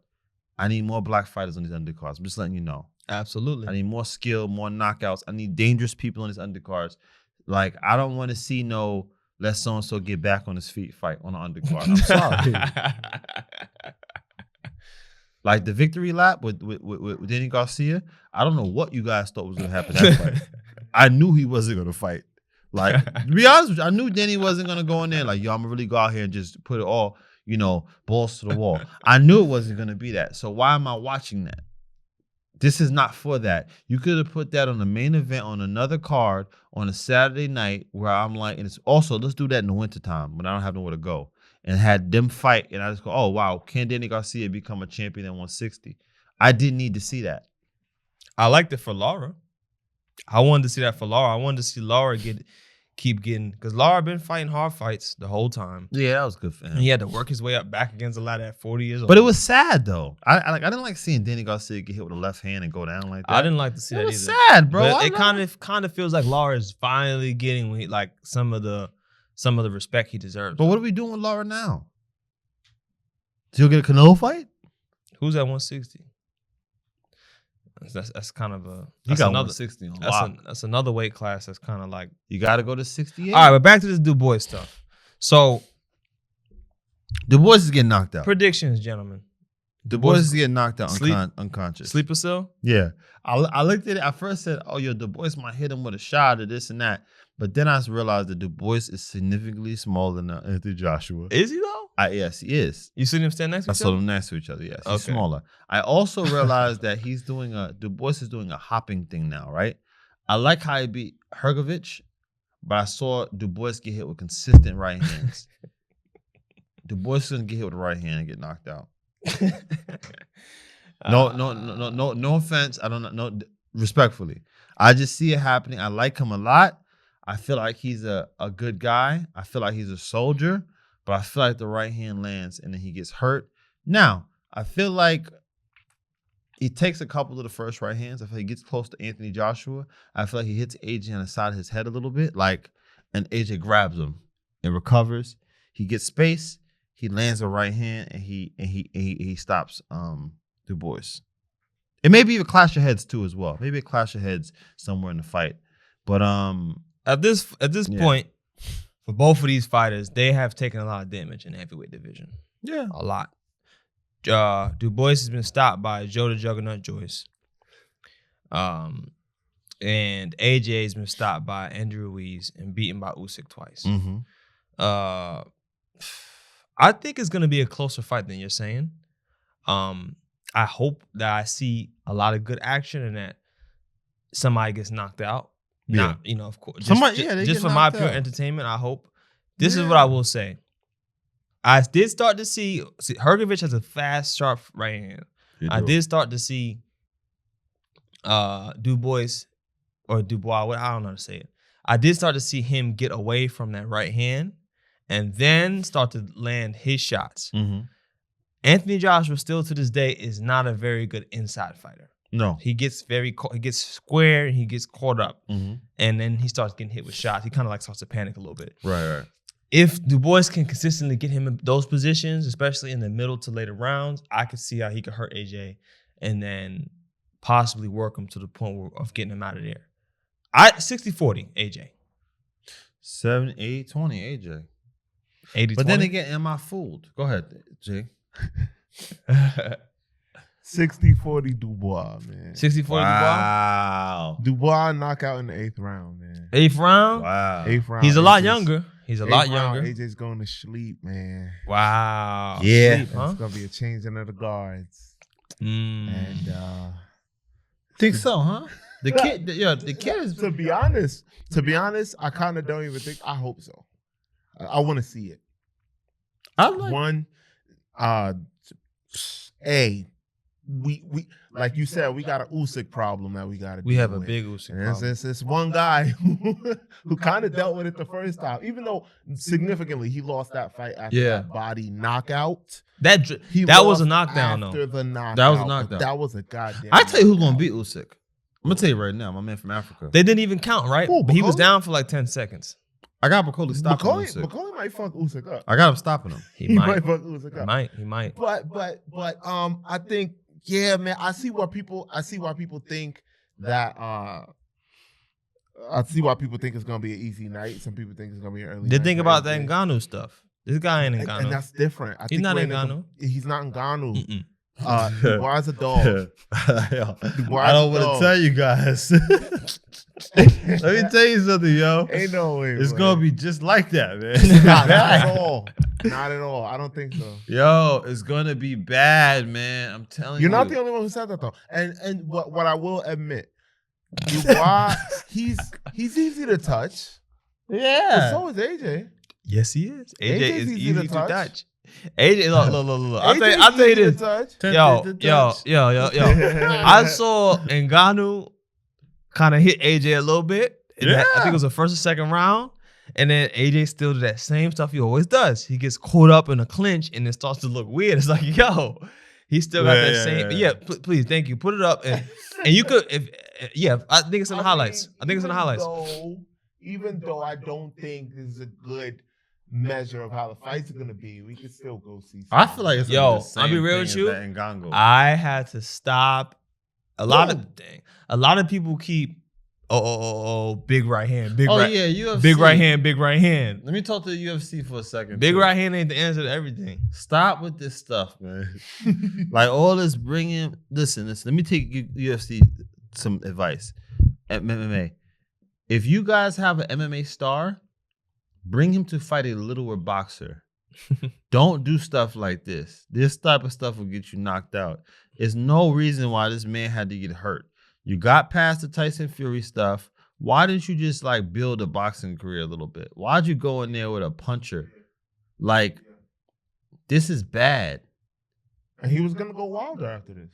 I need more black fighters on these undercards. I'm just letting you know.
Absolutely.
I need more skill, more knockouts. I need dangerous people on these undercards. Like, I don't want to see no let so-and-so get back on his feet fight on an undercard. I'm sorry. Like the victory lap with Danny Garcia, I don't know what you guys thought was going to happen that fight. I knew he wasn't going to fight. Like, to be honest with you, I knew Danny wasn't going to go in there like, yo, I'm going to really go out here and just put it all, balls to the wall. I knew it wasn't going to be that. So why am I watching that? This is not for that. You could have put that on the main event on another card on a Saturday night where I'm like, and it's also, let's do that in the wintertime when I don't have nowhere to go. And had them fight, and I just go, oh, wow, can Danny Garcia become a champion at 160? I didn't need to see that.
I liked it for Lara. I wanted to see that for Lara. I wanted to see Lara keep getting, because Lara been fighting hard fights the whole time.
Yeah, that was good for him.
And he had to work his way up back against a lot at 40 years old.
But it was sad though. I didn't like seeing Danny Garcia get hit with a left hand and go down like that.
I didn't like to see that either.
It was sad, bro.
But it kind of feels like Lara is finally getting like some of the respect he deserves.
But what are we doing with Lara now? Is he gonna get a Canelo fight?
Who's at 160? That's kind of a.
He got 160 on lock.
That's another weight class that's kind of like.
You got to go to 68.
All right, but back to this Dubois stuff. So,
Dubois is getting knocked out.
Predictions, gentlemen.
Dubois is getting knocked out unconscious.
Sleeper cell?
Yeah. I looked at it. I first said, oh, Dubois might hit him with a shot or this and that. But then I realized that Dubois is significantly smaller than Anthony Joshua.
Is he though?
Yes, he is.
You seen him stand next to each other?
I saw them next to each other, yes. He's smaller. I also realized that Dubois is doing a hopping thing now, right? I like how he beat Hrgovic, but I saw Dubois get hit with consistent right hands. Dubois is going to get hit with the right hand and get knocked out. No offense. I don't know. Respectfully, I just see it happening. I like him a lot. I feel like he's a good guy. I feel like he's a soldier, but I feel like the right hand lands and then he gets hurt. Now, I feel like he takes a couple of the first right hands. I feel like he gets close to Anthony Joshua. I feel like he hits AJ on the side of his head a little bit, and AJ grabs him and recovers. He gets space. He lands a right hand and he stops Dubois. It may be a clash of heads too as well. Maybe a clash of heads somewhere in the fight. But
at this point, for both of these fighters, they have taken a lot of damage in the heavyweight division.
Yeah,
a lot. Dubois has been stopped by Joe the Juggernaut Joyce, and AJ has been stopped by Andrew Ruiz and beaten by Usyk twice.
Mm-hmm.
I think it's gonna be a closer fight than you're saying. I hope that I see a lot of good action and that somebody gets knocked out.
Yeah.
Not, of course. Just for my pure entertainment, I hope. This is what I will say. I did start to see Hrgovic has a fast, sharp right hand. I did start to see Dubois, I don't know how to say it. I did start to see him get away from that right hand and then start to land his shots.
Mm-hmm.
Anthony Joshua still to this day is not a very good inside fighter.
No.
He gets square and he gets caught up.
Mm-hmm.
And then he starts getting hit with shots. He kind of starts to panic a little bit.
Right.
If Dubois can consistently get him in those positions, especially in the middle to later rounds, I could see how he could hurt AJ and then possibly work him to the point of getting him out of there. 60-40 AJ.
70-80-20 AJ.
80-20.
But then again, am I fooled? Go ahead, Jay.
60-40 Dubois, man.
60-40
wow.
Dubois knockout in the 8th round, man.
8th round?
Wow.
8th round.
He's a lot younger. He's a lot younger.
AJ's going to sleep, man.
Wow.
Yeah.
Sleep, huh?
It's going to be a changing of the guards.
And
think so, huh? The kid is.
To be honest, I kind of don't even think. I hope so. I want to see it.
I like
one. We like you said, we got an Usyk problem that we got to.
We have a big Usyk problem.
It's one guy who kind of dealt with it the first time, even though significantly he lost that fight after that body knockout.
That was a knockdown,
after
though.
The knockout.
That was a knockdown.
That was a goddamn.
I tell you who's gonna beat Usyk. I'm gonna tell you right now, my man from Africa.
They didn't even count, right?
Ooh,
he was down for like 10 seconds.
I got Bakoli stopping Usyk.
Bakoli might fuck Usyk up.
I got him stopping him.
He might
fuck Usyk up.
He might.
But I think, yeah, man, I see why people think that I see why people think it's gonna be an easy night. Some people think it's gonna be an early.
They think about that Ngannou stuff. This guy ain't Ngannou.
And that's different.
He's not Ngannou.
He's not Ngannou. Dubois is a dog.
I don't want to tell you guys. Let me tell you something, yo.
Ain't no way.
It's gonna be just like that, man.
Not at all. Not at all. I don't think so.
Yo, it's gonna be bad, man. I'm telling you.
You're not the only one who said that though. And what I will admit, Dubois, he's easy to touch.
Yeah.
But so is AJ.
Yes, he is. AJ is easy to touch.
AJ, look. I'll tell you this.
Yo. I saw Ngannou kind of hit AJ a little bit. I think it was the first or second round. And then AJ still did that same stuff he always does. He gets caught up in a clinch and it starts to look weird. It's like, yo, he still got that same. Yeah, please, thank you. Put it up. And you could, I think it's in the highlights.
Even though I don't think this is a good measure of how the fights are gonna be, we could still go see.
I feel like it's
I'll be real with you. I had to stop A lot of people keep big right hand,
UFC.
big right hand, big right hand.
Let me talk to the UFC for a second.
Big right hand ain't the answer to everything.
Stop with this stuff, man. Like all this bringing. Listen. Let me take UFC some advice. At MMA, if you guys have an MMA star, bring him to fight a littler boxer. Don't do stuff like this. This type of stuff will get you knocked out. There's no reason why this man had to get hurt. You got past the Tyson Fury stuff. Why didn't you just like build a boxing career a little bit? Why'd you go in there with a puncher? Like, this is bad.
And he was gonna go wilder after this.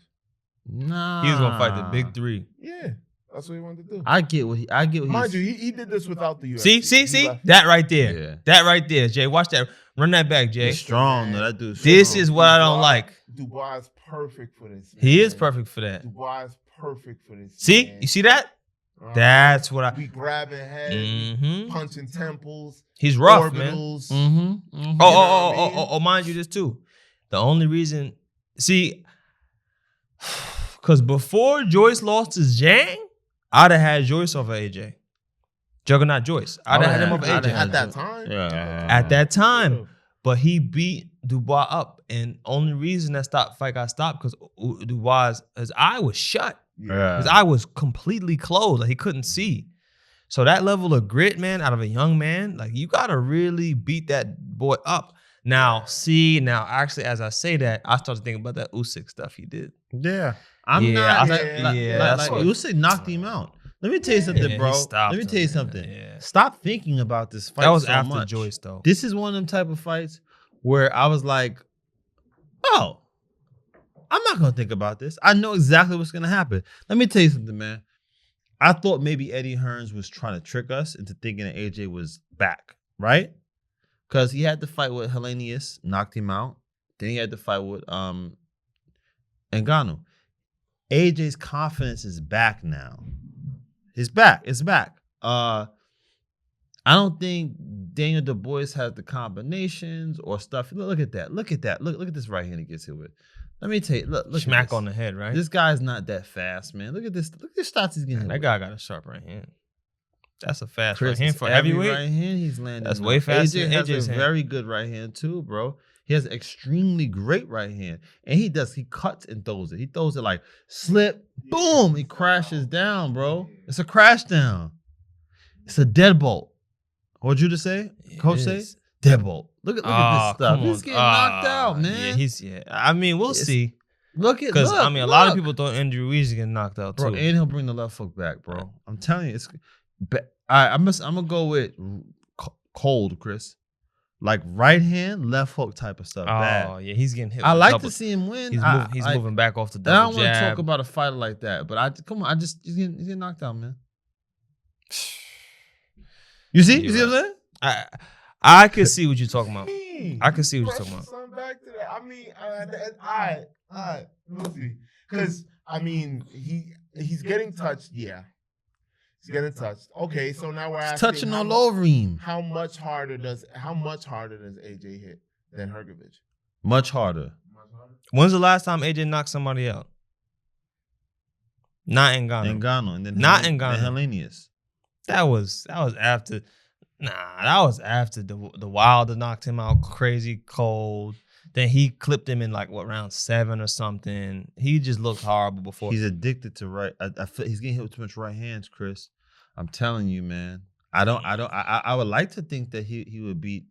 Nah.
He was gonna fight the big three.
Yeah. That's what he wanted to do.
I get what
Mind you, he did this without the UFC.
See? That right there. Yeah. That right there, Jay. Watch that. Run that back, Jay.
He's strong, though. That dude's
This
strong.
is what I don't like.
Dubois is perfect for this. Man.
He is perfect for that.
Dubois is perfect for this.
See?
Man.
You see that? That's what
We grabbing head, punching temples.
He's rough,
orbitals,
man. Mind you, this too. The only reason, because before Joyce lost his Zhang, I'd have had Joyce over AJ. Juggernaut Joyce. I'd have had him over AJ.
At that time?
Yeah.
At that time. But he beat Dubois up. And only reason that fight got stopped because Dubois, his eye was shut.
Yeah.
His eye was completely closed. Like he couldn't see. So that level of grit, man, out of a young man, like you got to really beat that boy up. Now, actually, as I say that, I started thinking about that Usyk stuff he did.
Yeah. Usyk knocked him out. Let me tell you something, bro. Let me tell you something.
Yeah.
Stop thinking about this fight.
That was
so
after
much.
Joyce, though.
This is one of them type of fights where I was like, oh, I'm not going to think about this. I know exactly what's going to happen. Let me tell you something, man. I thought maybe Eddie Hearns was trying to trick us into thinking that AJ was back, right? Because he had to fight with Helenius, knocked him out. Then he had to fight with Ngannou. AJ's confidence is back now. It's back. I don't think Daniel Dubois has the combinations or stuff. Look at that. Look at this right hand he gets hit with. Let me tell you. Look
Smack on the head, right?
This guy's not that fast, man. Look at this. Look at the shots he's getting.
That guy got a sharp right hand. That's a fast right hand for heavyweight.
Right hand he's landing.
That's way faster.
AJ has
AJ's
a very good right hand too, bro. He has an extremely great right hand, and he cuts and throws it. He throws it like slip, boom. He crashes down, bro. It's a crash down. It's a deadbolt. What'd you just say? Coach say? Deadbolt. Look at this stuff. He's getting knocked out, man.
Yeah, I mean, we'll see.
Look,
a lot of people thought Andrew Ruiz is getting knocked out
bro,
too.
And he'll bring the left hook back, bro. I'm telling you, it's. I'm gonna go with cold, Chris. Like right hand, left hook type of stuff.
Oh yeah, he's getting hit.
I like to see him win.
He's moving back off the double
jab. I don't want to
jab.
talk about a fighter like that, but he's getting knocked out, man. You see? You see what I'm saying?
I can see what you're talking about. I can see what you're talking about.
Back to that. I mean, all right, we'll see. Because I mean, he's getting touched. Yeah, he's getting touched. Okay, so now we're asking
touching all over him.
How much harder does AJ hit than Hrgovic?
Much harder.
When's the last time AJ knocked somebody out? Not
Ngannou, and then
not Ngannou.
Helenius.
That was after. That was after the Wilder knocked him out crazy cold. Then he clipped him in like round 7 or something. He just looked horrible before.
He's addicted to right. I feel he's getting hit with too much right hands, Chris. I'm telling you, man. I would like to think that he would beat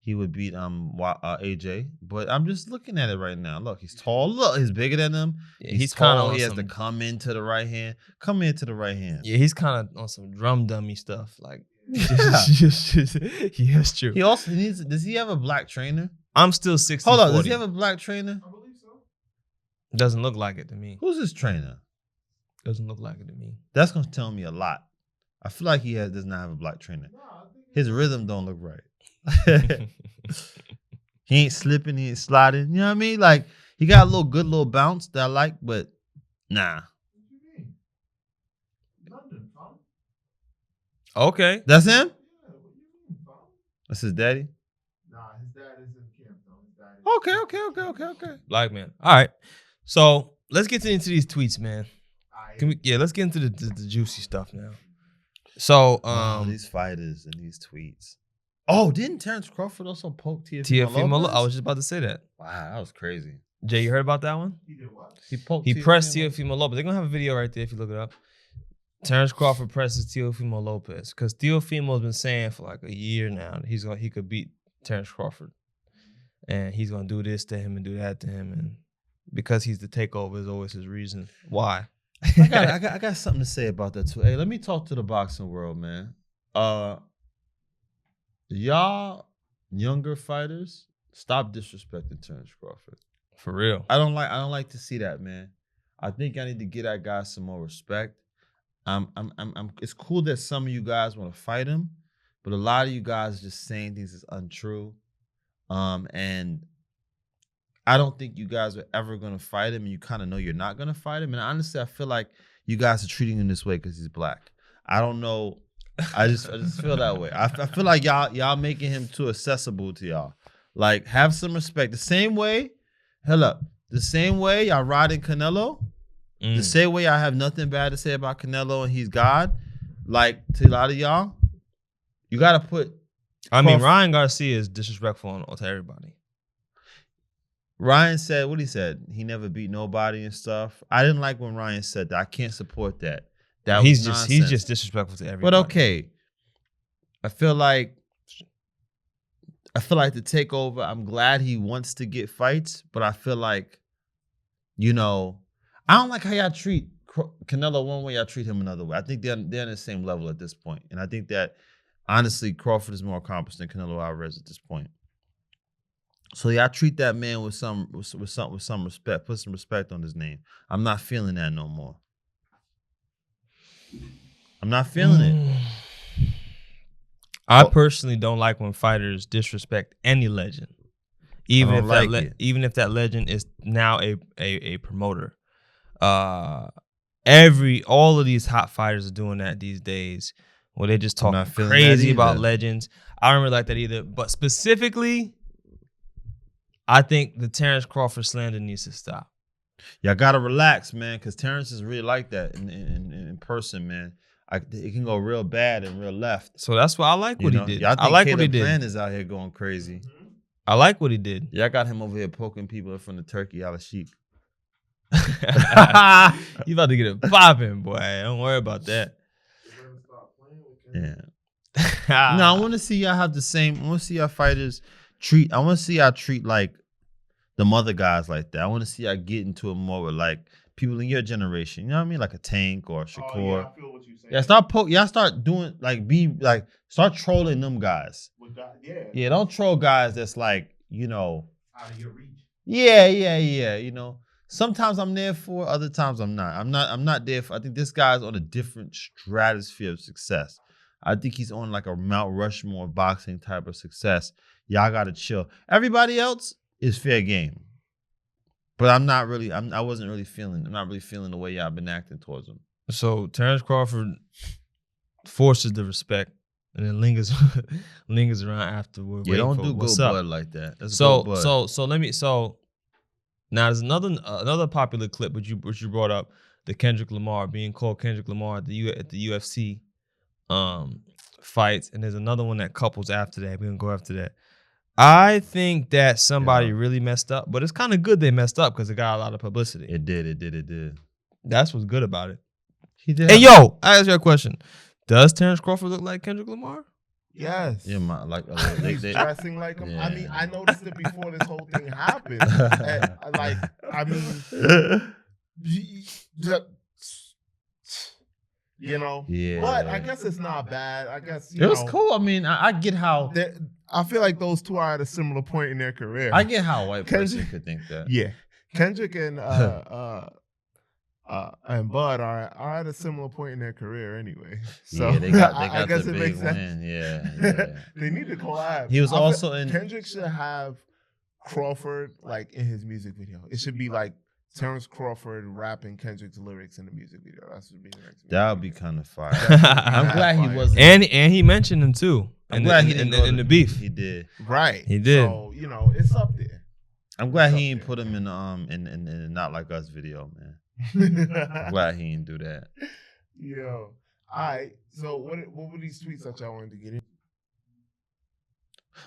AJ, but I'm just looking at it right now. Look, he's tall. Look, he's bigger than him.
Yeah,
he's tall. He has to come into the right hand. Come into the right hand.
Yeah, he's kind of on some drum dummy stuff. Like,
yeah,
it's true.
He also needs. Does he have a black trainer?
I'm still 60.
Hold on, does he have a black trainer?
I believe so.
Doesn't look like it to me.
Who's his trainer?
Doesn't look like it to me.
That's gonna tell me a lot. I feel like does not have a black trainer. His rhythm don't look right. He ain't slipping, he ain't sliding. You know what I mean? Like he got a good little bounce that I like, but nah.
What do you mean? London, Tom?
Okay.
That's him?
Yeah, what do you mean, Tom?
That's his daddy?
Nah, his dad is in camp, though. His dad is
Okay.
Black man. All right. So let's get into these tweets, man. let's get into the juicy stuff now. So,
these fighters and these tweets. Oh, didn't Terence Crawford also poke
Teofimo Lopez? I was just about to say that.
Wow, that was crazy.
Jay, you heard about that one?
He did what?
He
pressed Teofimo Lopez. They're gonna have a video right there if you look it up. Terence Crawford presses Teofimo Lopez because Teofimo's been saying for like a year now that he could beat Terence Crawford, and he's gonna do this to him and do that to him, and because he's the takeover is always his reason why.
I got something to say about that too. Hey, let me talk to the boxing world, man. Y'all younger fighters, stop disrespecting Terence Crawford.
For real.
I don't like to see that, man. I think I need to give that guy some more respect. It's cool that some of you guys want to fight him, but a lot of you guys just saying things is untrue. And I don't think you guys are ever gonna fight him, and you kind of know you're not gonna fight him. And honestly, I feel like you guys are treating him this way because he's black. I don't know. I just feel that way. I feel like y'all making him too accessible to y'all. Like, have some respect. The same way y'all riding Canelo. The same way I have nothing bad to say about Canelo and he's God, like to a lot of y'all, you got to put.
I mean, Ryan Garcia is disrespectful to everybody.
Ryan said what he said. He never beat nobody and stuff. I didn't like when Ryan said that. I can't support that. He's
just disrespectful to everybody.
But okay, I feel like the takeover. I'm glad he wants to get fights, but I feel like, I don't like how y'all treat Canelo one way, y'all treat him another way. I think they're on the same level at this point. And I think that, honestly, Crawford is more accomplished than Canelo Alvarez at this point. So y'all treat that man with some respect. Put some respect on his name. I'm not feeling that no more. I'm not feeling it.
I personally don't like when fighters disrespect any legend. Even if that legend is now a promoter. All of these hot fighters are doing that these days, where they just talk crazy about legends. I don't really like that either. But specifically, I think the Terence Crawford slander needs to stop.
Y'all gotta relax, man, because Terence is really like that in person, man. It can go real bad and real left.
So that's why I like what he did.
Y'all think Caleb Plant is out here going crazy.
I like what he did.
Y'all got him over here poking people from the turkey out of sheep.
You about to get it popping, boy. Don't worry about that.
Yeah. No, I want to see y'all have the same. I want to see y'all fighters treat. I want to see y'all treat like the mother guys like that. I want to see y'all get into it more with like people in your generation. You know what I mean? Like a Tank or a Shakur.
Oh, yeah, I feel what you're saying.
Y'all start doing start trolling them guys. Yeah, don't troll guys that's like,
out of your reach.
Yeah. Sometimes I'm there for, other times I'm not. I'm not there for. I think this guy's on a different stratosphere of success. I think he's on like a Mount Rushmore boxing type of success. Y'all gotta chill. Everybody else is fair game. But I'm not really feeling the way y'all been acting towards him.
So Terence Crawford forces the respect and then lingers around afterward.
Yeah, don't do good blood like that. That's good blood.
So now there's another popular clip which you brought up, the Kendrick Lamar being called Kendrick Lamar at the UFC fights, and there's another one that couples after that. We're gonna go after that. I think that somebody really messed up, but it's kind of good they messed up because it got a lot of publicity.
It did.
That's what's good about it.
He did.
Hey, yo, I ask you a question. Does Terence Crawford look like Kendrick Lamar?
Yes.
Yeah,
he's dressing like him. Yeah. I mean, I noticed it before this whole thing happened.
Yeah.
But I guess it's not bad. I guess
it was cool. I mean, I get how.
I feel like those two are at a similar point in their career.
I get how a white person could think that.
Yeah, Kendrick and Bud are at a similar point in their career anyway. So
yeah, they got
I guess
the
it
big
makes
win.
sense.
Yeah.
They need to collab.
He was also in.
Kendrick should have Crawford like in his music video. It should be like Terence Crawford rapping Kendrick's lyrics in the music video. That should be the next.
That would be kind of fire. I'm glad he wasn't.
And he mentioned him too.
I'm glad he didn't
in the beef.
He did.
Right.
He did.
So it's up there.
I'm glad he didn't put him in Not Like Us video, man. I'm glad he didn't do that.
Yo. All right. So what were these tweets that y'all wanted to get in?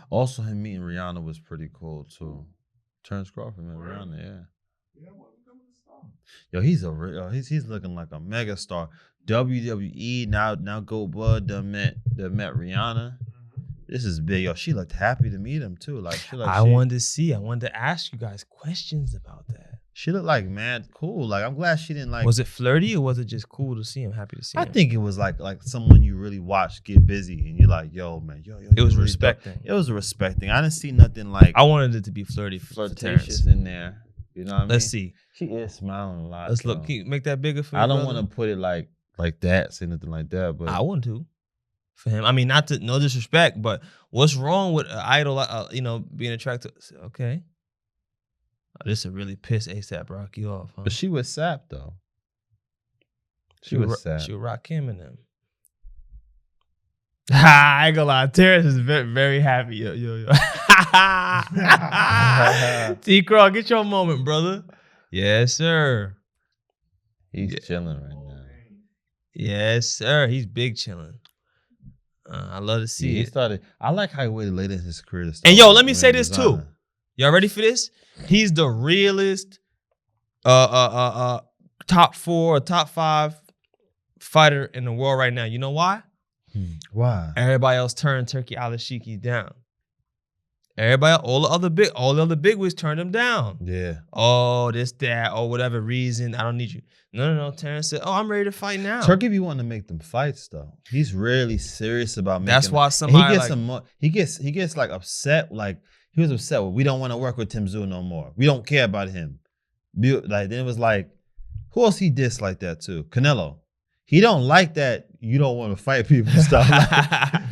Also, him meeting Rihanna was pretty cool too. Terence Crawford met Rihanna, yeah. Yo, he's a real. He's looking like a mega star. WWE now Gold Bud done met Rihanna. This is big. Yo, she looked happy to meet him too.
I wanted to ask you guys questions about that.
She looked like mad cool. Like, I'm glad she didn't like.
Was it flirty or was it just cool to see him? Happy to see him.
I think it was like someone you really watch get busy and you're like, yo, man, yo.
It was really respecting.
It was respecting. I didn't see nothing like.
I wanted it to be flirtatious
in there. You know what I mean?
Let's see.
She is smiling a lot.
Let's look. Can you make that bigger for you?
I don't want to put it like that, say nothing like that, but
I want to. For him, I mean, no disrespect, but what's wrong with an idol, being attracted? Okay. This would really piss A$AP Rocky off, huh?
But she was sap though. She was sap.
She would rock him and them. I ain't gonna lie, Terrence is very, very happy. Yo. T-Craw, get your moment, brother. Yes, sir.
He's chilling right now.
Yes, sir. He's big chilling. I love to see it.
I like how he waited later in his career to start.
And yo, let me say this too. Y'all ready for this? He's the realest top 4 or top 5 fighter in the world right now. You know why?
Why?
Everybody else turned Turki Al-Ashiki down. All the other bigwigs turned him down.
Yeah.
Oh, this, that, or whatever reason. I don't need you. No. Terrence said, I'm ready to fight now.
Turki be wanting to make them fights though. He's really serious about making.
That's why somebody
he gets like upset. Like he was upset. We don't want to work with Tim Tszyu no more. We don't care about him. Like then it was like, who else he dissed like that too? Canelo. He don't like that. You don't want to fight people and stuff.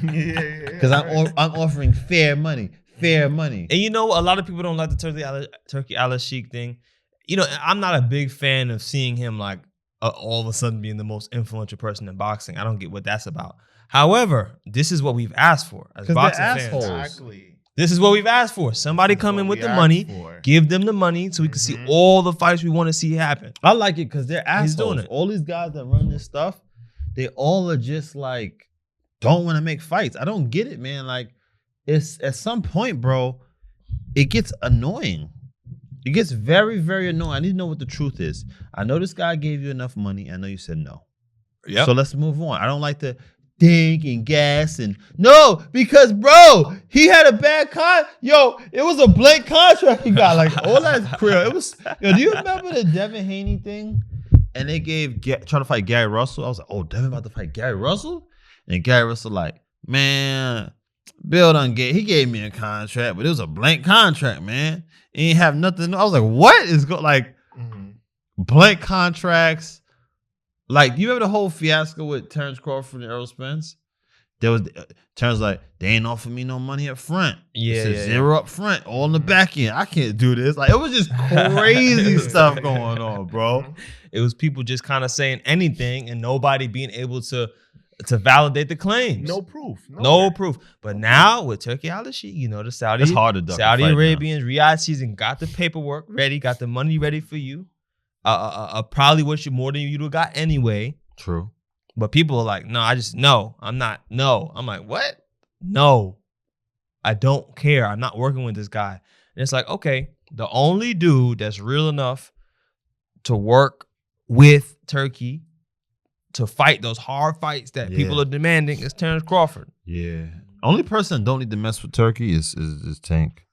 Because I'm offering fair money. And
you know, a lot of people don't like the Turki Al-Ashik thing. You know, I'm not a big fan of seeing him like all of a sudden being the most influential person in boxing. I don't get what that's about. However, this is what we've asked for as boxing fans.
Exactly.
This is what we've asked for. Somebody come in with the money, give them the money so we can see all the fights we want to see happen.
I like it because they're assholes.
He's doing it.
All these guys that run this stuff, they all are just like, don't want to make fights. I don't get it, man. Like, it's at some point, bro, it gets annoying. It gets very, very annoying. I need to know what the truth is. I know this guy gave you enough money. I know you said no.
Yeah.
So let's move on. I don't like the dink and gas and no, because bro, he had a bad it was a blank contract he got. Like all that career. It was. Do you remember the Devin Haney thing? And they trying to fight Gary Russell. I was like, oh, Devin about to fight Gary Russell? And Gary Russell like, man, Bill he gave me a contract, but it was a blank contract, man. He ain't have nothing. I was like, what is blank contracts? Like, you remember the whole fiasco with Terence Crawford and Errol Spence? There was Terence like, they ain't offer me no money up front.
Yeah,
zero up front, all in the back end. I can't do this. Like, it was just crazy stuff going on, bro.
It was people just kind of saying anything and nobody being able to validate the claims.
No proof.
No proof. But now with Turki Al-Ashik, the Saudi Arabians, Riyadh season got the paperwork ready, got the money ready for you. Probably what more than you'd have got anyway.
True.
But people are like, I'm not. No. I'm like, what? No. I don't care. I'm not working with this guy. And it's like, okay, the only dude that's real enough to work with Turki to fight those hard fights that people are demanding is Terence Crawford.
Yeah. Only person that don't need to mess with Turki is Tank.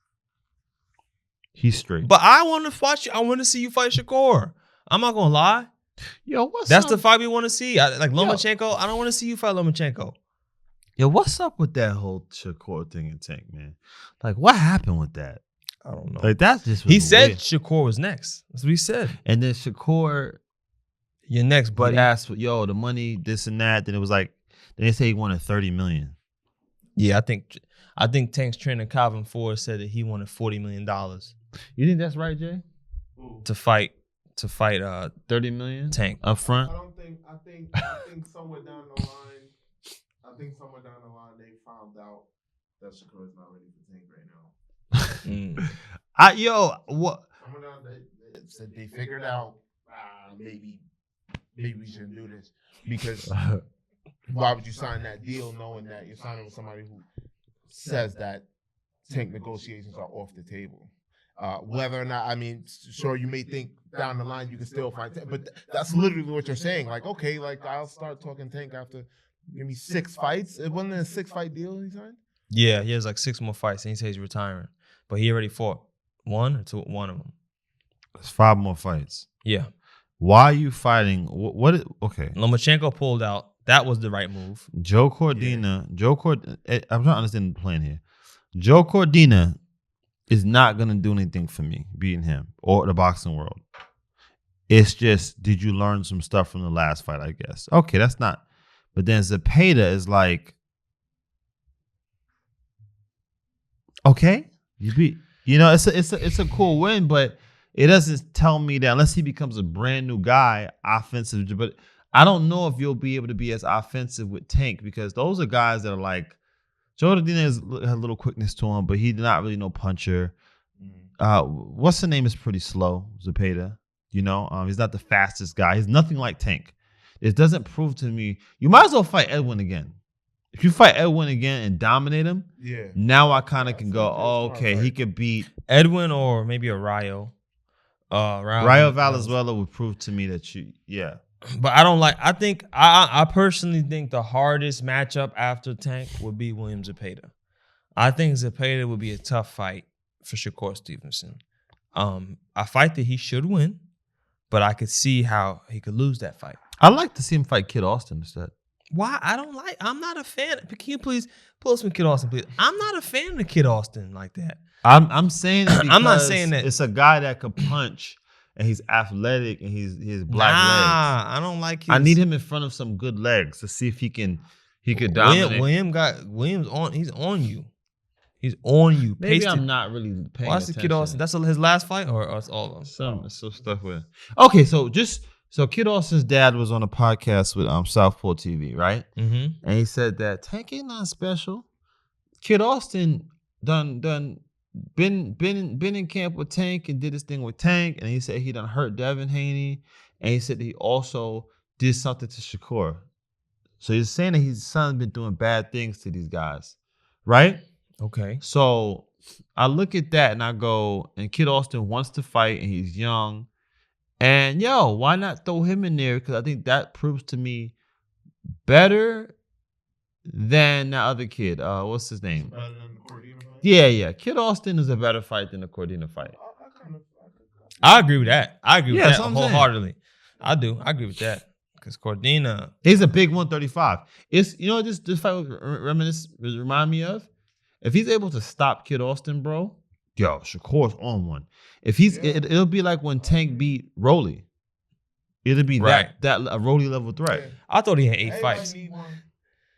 He's straight.
But I want to fight you. I want to see you fight Shakur. I'm not gonna lie.
Yo,
That's the fight we want to see. Like Lomachenko, I don't want to see you fight Lomachenko.
Yo, what's up with that whole Shakur thing in Tank, man? Like, what happened with that?
I don't know.
Like, that's just
he said Shakur was next. That's what he said.
And then Shakur,
you're next, buddy.
Asked, yo, the money, this and that. Then it was like, then they say he wanted $30 million.
Yeah, I think Tank's trainer Calvin Ford said that he wanted $40 million.
You think that's right, Jay?
To fight
$30 million
Tank
up front.
I think somewhere down the line, they found out that Shakur is not ready for Tank right now.
What?
They figured out maybe we shouldn't do this, because why would you sign that deal knowing that you're signing with somebody who says that Tank negotiations are off the table? Whether or not, I mean, sure, you may think down the line you can still find Tank, but that's literally what you're saying. Like, okay, like I'll start talking Tank after give me 6 fights. It wasn't a 6-fight deal he signed?
Yeah, he has like 6 more fights, and he says he's retiring. But he already fought one of them.
It's 5 more fights.
Yeah.
Why are you fighting? Okay.
Lomachenko pulled out. That was the right move.
Joe Cordina. I'm trying to understand the plan here. Joe Cordina is not going to do anything for me, beating him or the boxing world. It's just, did you learn some stuff from the last fight, I guess? Okay, that's not. But then Zepeda is like, okay, you beat. It's a cool win, but it doesn't tell me that unless he becomes a brand new guy, offensive. But I don't know if you'll be able to be as offensive with Tank, because those are guys that are like, Joe Cordina has a little quickness to him, but he's not really no puncher. What's the name is pretty slow, Zepeda. He's not the fastest guy. He's nothing like Tank. It doesn't prove to me. You might as well fight Edwin again. If you fight Edwin again and dominate him, now I kind of can go, okay, he could beat
Edwin or maybe a Rayo.
Rayo Valenzuela would prove to me that
But I personally think the hardest matchup after Tank would be William Zepeda. I think Zepeda would be a tough fight for Shakur Stevenson. A fight that he should win, but I could see how he could lose that fight.
I'd like to see him fight Kid Austin instead.
Why? I'm not a fan. Can you please pull us some Kid Austin, please? I'm not a fan of Kid Austin like that.
I'm saying it
I'm not saying that.
It's a guy that could punch and he's athletic and he's black legs.
I don't like his.
I need him in front of some good legs to see if he could dominate.
William's on. He's on you. He's on you.
Maybe I'm not really paying
Watch
attention.
the Kid Austin. That's his last fight, or all of them?
Some stuff with. Okay, so Kid Austin's dad was on a podcast with Southpaw TV, right?
Mm-hmm.
And he said that Tank ain't nothing special. Kid Austin done been in camp with Tank and did his thing with Tank, and he said he done hurt Devin Haney, and he said that he also did something to Shakur. So he's saying that his son's been doing bad things to these guys, right?
Okay.
So I look at that and I go, and Kid Austin wants to fight and he's young. And why not throw him in there? Because I think that proves to me better than the other kid. What's his name?
Better than the Cordina fight?
Yeah. Kid Austin is a better fight than the Cordina fight.
I agree with that. I agree with that
wholeheartedly.
I do. I agree with that. Because Cordina,
he's a big 135. It's this fight would remind me of. If he's able to stop Kid Austin, bro, Shakur's on one. If it'll be like when Tank beat Rolly. It'll be that a Rolly level threat.
Yeah.
I thought he had 8 fights.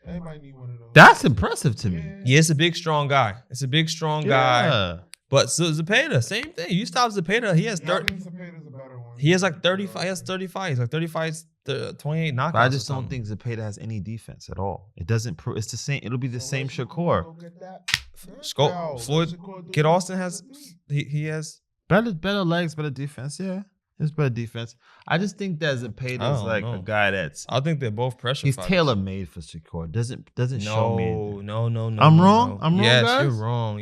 Everybody need one of those.
That's impressive to me.
Yeah, it's a big, strong guy. Guy. But so Zepeda, same thing. You stop Zepeda, he has 30.
Zepeda's a better one.
He has like 35. He has 30 fights. Like 30 fights, 28 knockouts.
But I just don't think Zepeda has any defense at all. It doesn't. It's the same. It'll be the same Shakur.
Floyd, Kid Austin has. He has
better legs, better defense. Yeah, it's better defense. I just think that Zepeda is like a guy that's.
I think they're both pressure.
He's tailor made for Shakur. Doesn't show me.
No.
I'm wrong. I'm wrong.
Yes,
guys?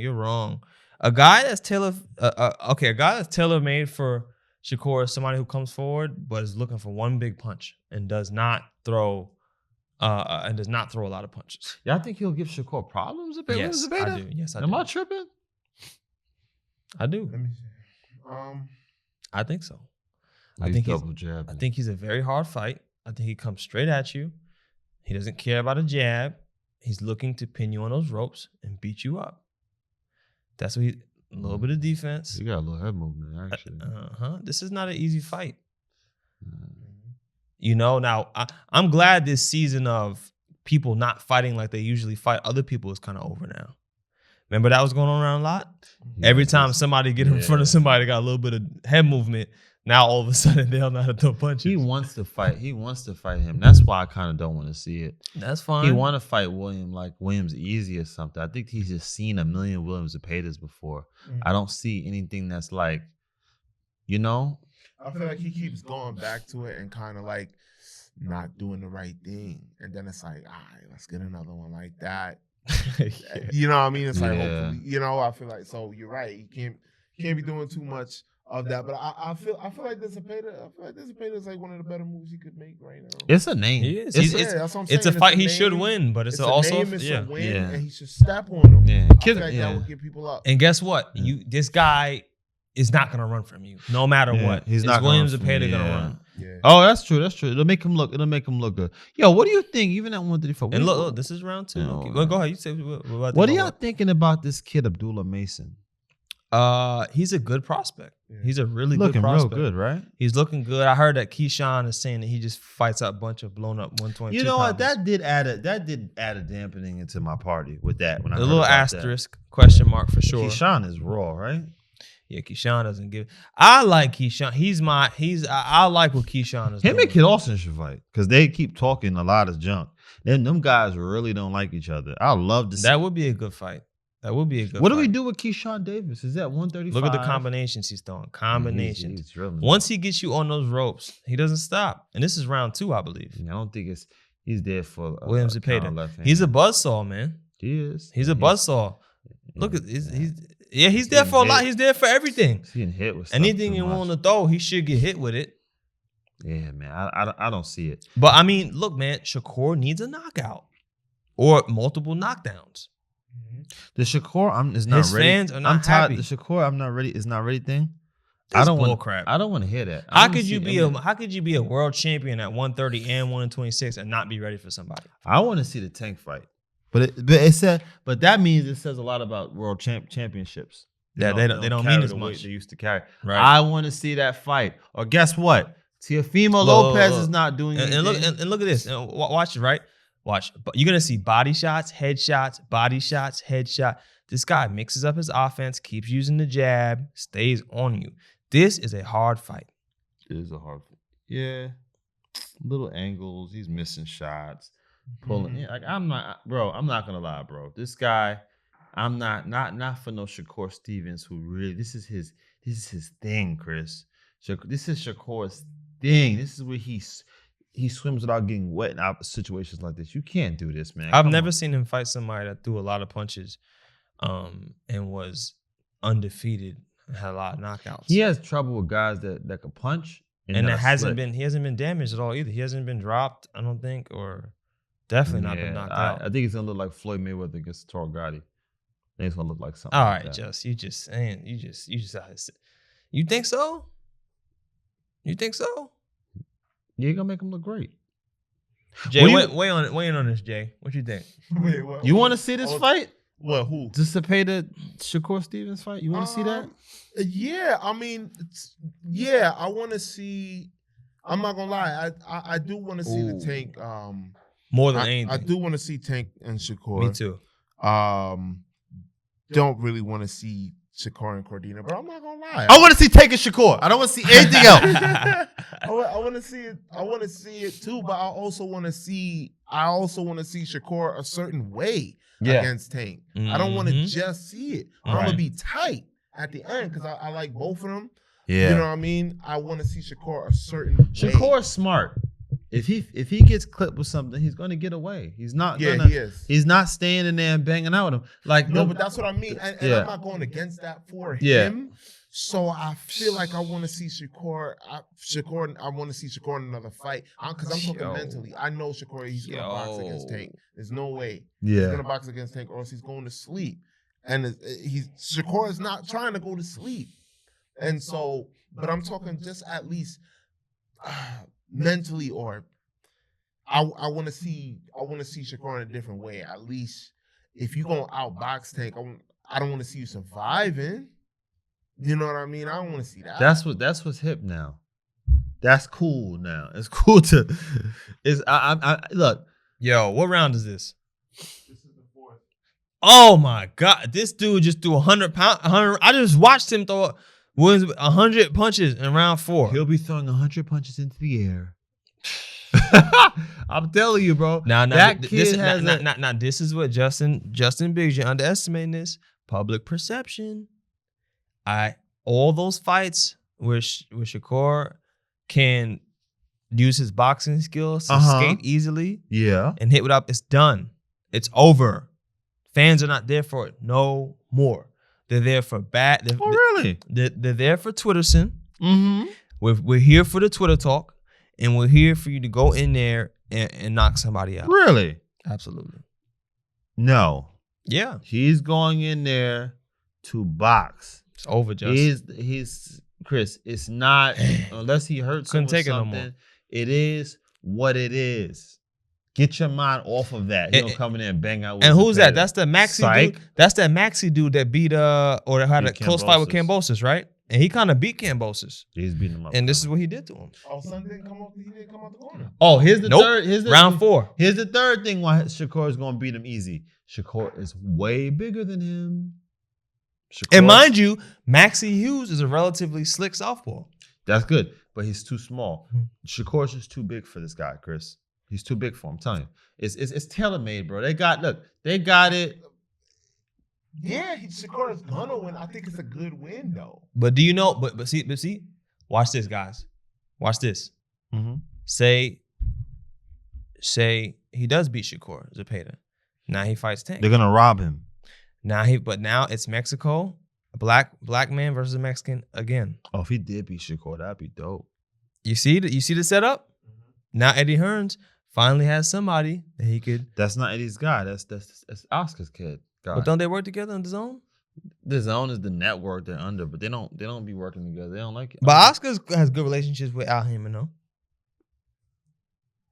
You're wrong. A guy that's tailor. A guy that's tailor made for Shakur is somebody who comes forward but is looking for one big punch and does not throw a lot of punches.
Y'all think he'll give Shakur problems?
Yes, I do. Yes, I do.
Am I tripping?
I do.
Let me see.
I think so.
I
think he's a very hard fight. I think he comes straight at you. He doesn't care about a jab. He's looking to pin you on those ropes and beat you up. That's what a little bit of defense.
You got a little head movement, actually.
This is not an easy fight. Now I'm glad this season of people not fighting like they usually fight other people is kind of over now. Remember that was going on around a lot? Yeah, every time somebody get in front of somebody got a little bit of head movement, now all of a sudden they don't know how to throw punches.
He wants to fight. He wants to fight him. That's why I kind of don't want to see it.
That's fine.
He want to fight William like William's easy or something. I think he's just seen a million Williams Zepedas before. I don't see anything that's like,
I feel like he keeps going back to it and kind of like not doing the right thing, and then it's like, all right, let's get another one like that. You know what I mean? It's like, hopefully, you know, I feel like, so you're right. You can't be doing too much of that, but I feel like this Zepeda is like one of the better moves he could make right now.
It's a name.
He is.
That's what I'm saying.
It's a fight he should win, but it's also
a win, and he should step on him.
Yeah,
I feel like that would get people up.
And guess what? This guy is not gonna run from you, no matter what.
He's not.
Williams Zepeda gonna run.
Yeah. Oh, that's true. It'll make him look good. Yo, what do you think? Even at 134.
And look, this is round 2. Okay. Go ahead. You say
what are y'all thinking about this kid Abdullah Mason?
He's a good prospect. Yeah. He's a really good prospect.
Looking real good, right?
He's looking good. I heard that Keyshawn is saying that he just fights out a bunch of blown up 122.
You know what? That did add a dampening into my party with that. When I
a little asterisk question mark for sure.
Keyshawn is raw, right?
Yeah, Keyshawn doesn't give. I like Keyshawn. I like what Keyshawn is doing.
Him and Kid Austin should fight because they keep talking a lot of junk. Then them guys really don't like each other. I love to see
that. Would be a good fight. That would be a good
What
fight.
do we do with Keyshawn Davis? Is that 135?
Look at the combinations he's throwing. Combinations.
He's
Once he gets you on those ropes, he doesn't stop. And this is round 2, I believe.
I don't think he's there for
Williams Zepeda. He's a buzzsaw, man.
He is.
He's a buzzsaw. Look at he's there for a lot. He's there for everything.
He's getting hit with
anything you want to throw, he should get hit with it.
Yeah, man. I don't see it.
But I mean, look, man, Shakur needs a knockout or multiple knockdowns.
The Shakur is not
His
ready.
Fans are not happy.
The Shakur I'm not ready is not ready thing.
I don't want crap.
I don't want to hear that.
How could you be a world champion at 130 and 126 and not be ready for somebody?
I want to see the Tank fight. But that means it says a lot about world championships.
Yeah, they don't mean as much.
They used to carry.
Right.
I want to see that fight. Or guess what? Teofimo Lopez is not doing anything.
And look at this. And watch it, right? Watch. You're gonna see body shots, headshots, body shots, headshot. This guy mixes up his offense, keeps using the jab, stays on you. This is a hard fight.
It is a hard fight. Yeah. Little angles. He's missing shots. Pulling in. Like I'm not gonna lie, bro. This guy, I'm not for no Shakur Stevens who really this is his thing, Chris. This is Shakur's thing. This is where he swims without getting wet in situations like this. You can't do this, man.
I've never seen him fight somebody that threw a lot of punches, and was undefeated and had a lot of knockouts.
He has trouble with guys that can punch,
and he hasn't been damaged at all either. He hasn't been dropped, I don't think, or. Definitely not been knocked out.
I think it's gonna look like Floyd Mayweather against Toro Gotti. I think it's gonna look like something.
All
like
right,
that.
you just you think so? You think so?
Yeah, you're gonna make him look great.
Jay, weigh in on this, Jay. What you think?
Wait, what?
You want to see this fight?
What? Who?
The Zepeda Shakur Stevens fight? You want to see that?
Yeah, I mean, I want to see. I'm not gonna lie. I do want to see the Tank.
More than anything.
I do want to see Tank and Shakur.
Me too.
Don't really want to see Shakur and Cordina, but I'm not gonna lie.
I want to see Tank and Shakur. I don't want to see anything else.
I want to see it. I want to see it too, but I also want to see Shakur a certain way against Tank. I don't want to just see it. I'm gonna be tight at the end because I like both of them. Yeah. You know what I mean? I want to see Shakur a certain way.
Shakur's smart. If he gets clipped with something, he's going to get away. He's not.
Yeah, he is.
He's not staying in there and banging out with him.
But that's what I mean. And I'm not going against that for him. So I feel like I want to see Shakur. I want to see Shakur in another fight because I'm talking mentally. I know Shakur. He's going to box against Tank. There's no way.
Yeah.
He's going to box against Tank, or else he's going to sleep. And Shakur is not trying to go to sleep. And so, but I'm talking just at least. Mentally, or I want to see Shakur in a different way. At least if you gonna outbox Tank, I don't want to see you surviving. You know what I mean? I don't want to see that.
That's what's hip now. That's cool now. It's cool to. I look.
Yo, what round is this?
This is the 4th.
Oh my God! This dude just threw 100 pounds. 100. I just watched him throw 100 punches in round 4.
He'll be throwing 100 punches into the air. I'm telling you, bro.
Now this is what Justin Biggs, you're underestimating this. Public perception. All those fights with Shakur can use his boxing skills to skate easily, and hit without, it's done. It's over. Fans are not there for it no more. They're there for bad.
Really?
They're there for Twitterson.
Mm-hmm.
We're here for the Twitter talk, and we're here for you to go in there and knock somebody out.
Really?
Absolutely.
No.
Yeah.
He's going in there to box.
It's over, Justin.
He's Chris. It's not unless he hurts
Couldn't take it
something.
no more.
It is what it is. Get your mind off of that. He'll come in there and bang out with
and who's
that?
That's the Maxi dude. That's that Maxi dude that beat or had a close fight with Kambosos, right? And he kind of beat Kambosos.
He's beating him up.
And this is what he did to him.
Oh, son didn't come up. He didn't come out the corner.
Oh, here's the third.
Round 4.
Here's the third thing why Shakur is going to beat him easy. Shakur is way bigger than him.
And mind you, Maxi Hughes is a relatively slick southpaw.
That's good, but he's too small. Shakur's just too big for this guy, Chris. He's too big for him. I'm telling you. It's tailor-made, bro. They got it.
Yeah, Shakur is gonna win. I think it's a good win though.
But do you know? But see, watch this, guys. Watch this.
Mm-hmm.
Say he does beat Shakur Zepeda. Now he fights Tank.
They're gonna rob him.
Now it's Mexico, a black man versus a Mexican again.
Oh, if he did beat Shakur, that'd be dope.
You see the setup? Mm-hmm. Now Eddie Hearns finally has somebody that he could.
That's not Eddie's guy. That's Oscar's kid. Guy.
But don't they work together in the zone?
The zone is the network they're under, but they don't be working together. They don't like it.
But Oscar has good relationships with Al Heyman, though.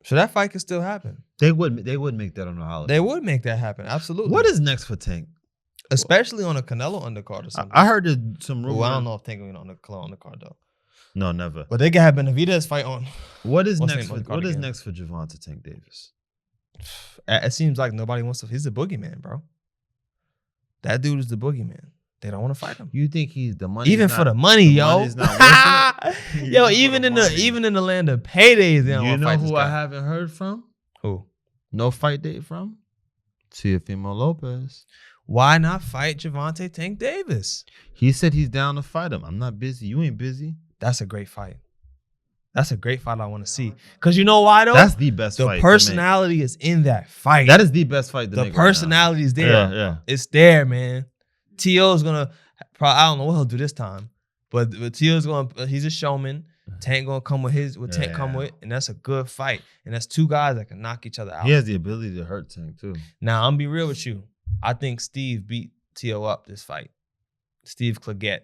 So that fight could still happen.
They would make that on the holiday.
They would make that happen. Absolutely.
What is next for Tank?
Especially on a Canelo undercard or something.
I heard some rumors.
Well, I don't know if Tank will be on the Canelo undercard though.
No, never.
But they can have Benavidez fight on.
What is next for Gervonta Tank Davis?
It seems like nobody wants to. He's the boogeyman, bro. That dude is the boogeyman. They don't want to fight him.
You think he's the money?
Even for the money, yo.
Not
yo, even in the land of paydays, they don't want to fight this guy.
You know who I haven't heard from?
Who?
No fight date from? Teofimo Lopez.
Why not fight Gervonta Tank Davis?
He said he's down to fight him. I'm not busy. You ain't busy.
That's a great fight. That's a great fight I want to see. Because you know why, though?
That's the best fight.
The personality is in that fight.
That is the best fight to make.
The personality is there.
Yeah.
It's there, man. T.O.'s going to, I don't know what he'll do this time, but T.O.'s going to, he's a showman. Tank going to come with Tank come with, and that's a good fight. And that's two guys that can knock each other out.
He has the ability to hurt Tank, too.
Now, I'm going to be real with you. I think Steve beat T.O. up this fight. Steve Claggett.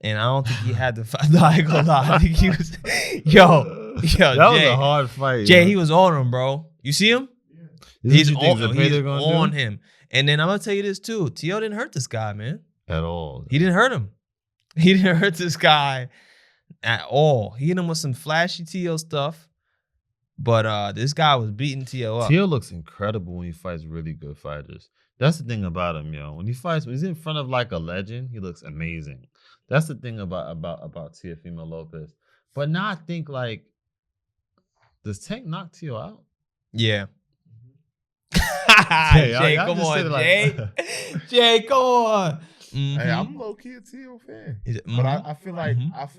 And I don't think he had the fight. No, I ain't gonna lie. I think he was, yo,
that
Jay,
was a hard fight.
Jay, he was on him, bro. You see him?
Yeah.
He's on him. And then I'm gonna tell you this too. T.O. didn't hurt this guy, man.
At all.
He didn't hurt him. He didn't hurt this guy at all. He hit him with some flashy T.O. stuff. But this guy was beating T.O. up.
T.O. looks incredible when he fights really good fighters. That's the thing about him, yo. When he's in front of like a legend, he looks amazing. That's the thing about Teofimo Lopez. But now I think, like, does Tank knock T.O. out?
Yeah.
Jay,
come on, Jay. Jay, come on.
Mm-hmm. Hey, I'm low key a T.O. fan. But I feel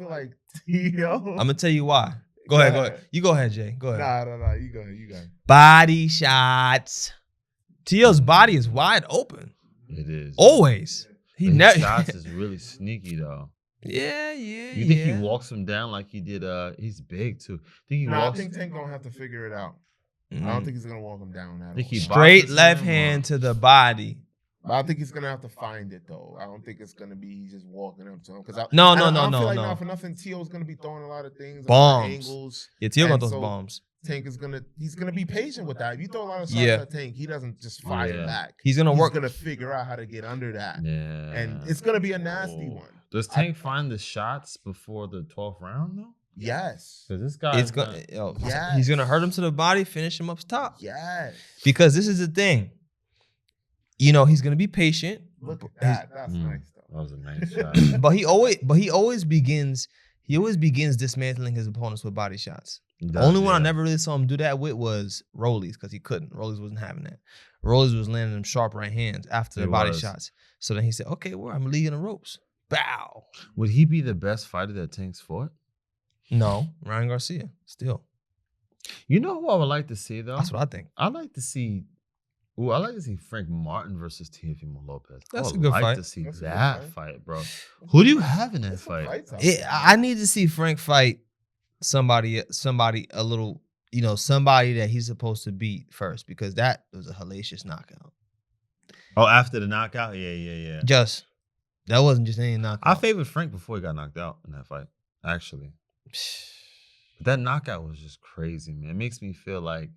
like T.O.
I'm gonna tell you why. Go ahead. You go ahead, Jay. Go ahead.
Nah. You go ahead.
Body shots. T.O.'s body is wide open.
It is.
Always. He never.
Shots is really sneaky though.
Yeah.
You think he walks him down like he did? He's big too.
I think Tank gonna have to figure it out. I don't think he's gonna walk him down at all.
Straight left hand to the body.
I think he's gonna have to find it though. I don't think it's gonna be just walking up to him.
No.
For nothing, T.O.'s gonna be throwing a lot of things,
bombs,
angles.
Yeah, T.O. gonna throw bombs.
Tank is he's gonna be patient with that. If you throw a lot of shots at Tank, he doesn't just fire back.
He's gonna
figure out how to get under that.
Yeah.
And it's gonna be a nasty one.
Does Tank find the shots before the 12th round though?
Yes.
Because this guy
he's gonna hurt him to the body, finish him up top.
Yes.
Because this is the thing. You know, he's gonna be patient.
Look at that. That's nice though.
That was a nice shot.
but he always begins dismantling his opponents with body shots. The only one I never really saw him do that with was Rollies, because he couldn't. Rollies wasn't having that. Rollies was landing them sharp right hands after the body shots. So then he said, okay, well, I'm leading the ropes. Bow.
Would he be the best fighter that Tank's fought?
No, Ryan Garcia still.
You know who I would like to see though?
That's what I think.
I like to see Frank Martin versus Teofimo Lopez.
That's a good fight.
I would like to see that fight, bro. Who do you have in that fight?
I need to see Frank fight somebody a little, somebody that he's supposed to beat first, because that was a hellacious knockout.
Oh, after the knockout? Yeah.
That wasn't just any knockout.
I favored Frank before he got knocked out in that fight, actually. But that knockout was just crazy, man. It makes me feel like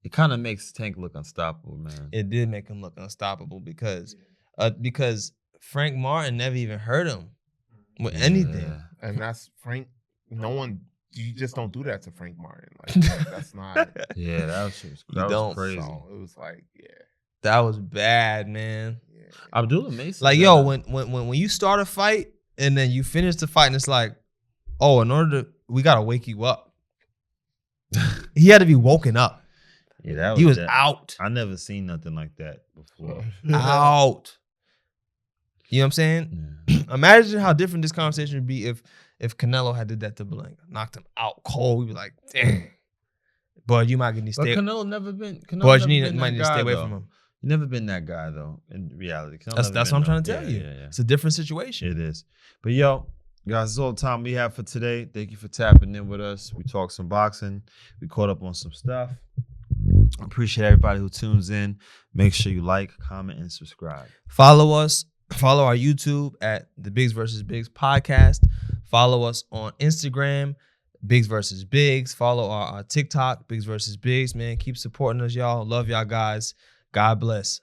it kind of makes Tank look unstoppable, man.
It did make him look unstoppable because Frank Martin never even hurt him with anything.
And that's Frank. You just don't do that to Frank Martin. Like that's not.
Yeah, that was crazy.
So it was like,
that was bad, man.
Yeah.
Abdullah Mason.
Like, when you start a fight and then you finish the fight and it's like, oh, we gotta wake you up. He had to be woken up.
Yeah,
he was out.
I never seen nothing like that before.
Out. You know what I'm saying? Yeah. Imagine how different this conversation would be if Canelo had did that to Berlanga, knocked him out cold. We'd be like, dang. But you might need to stay.
But Canelo never been.
But you might need to stay away from him.
You never been that guy though. In reality,
that's what I'm trying to tell you. Yeah. It's a different situation.
It is. But yo, guys, that's all the time we have for today. Thank you for tapping in with us. We talked some boxing. We caught up on some stuff. Appreciate everybody who tunes in. Make sure you like, comment, and subscribe.
Follow us. Follow our YouTube at the Biggs vs. Biggs podcast. Follow us on Instagram, Biggs vs. Biggs. Follow our TikTok, Biggs vs. Biggs. Man, keep supporting us, y'all. Love y'all guys. God bless.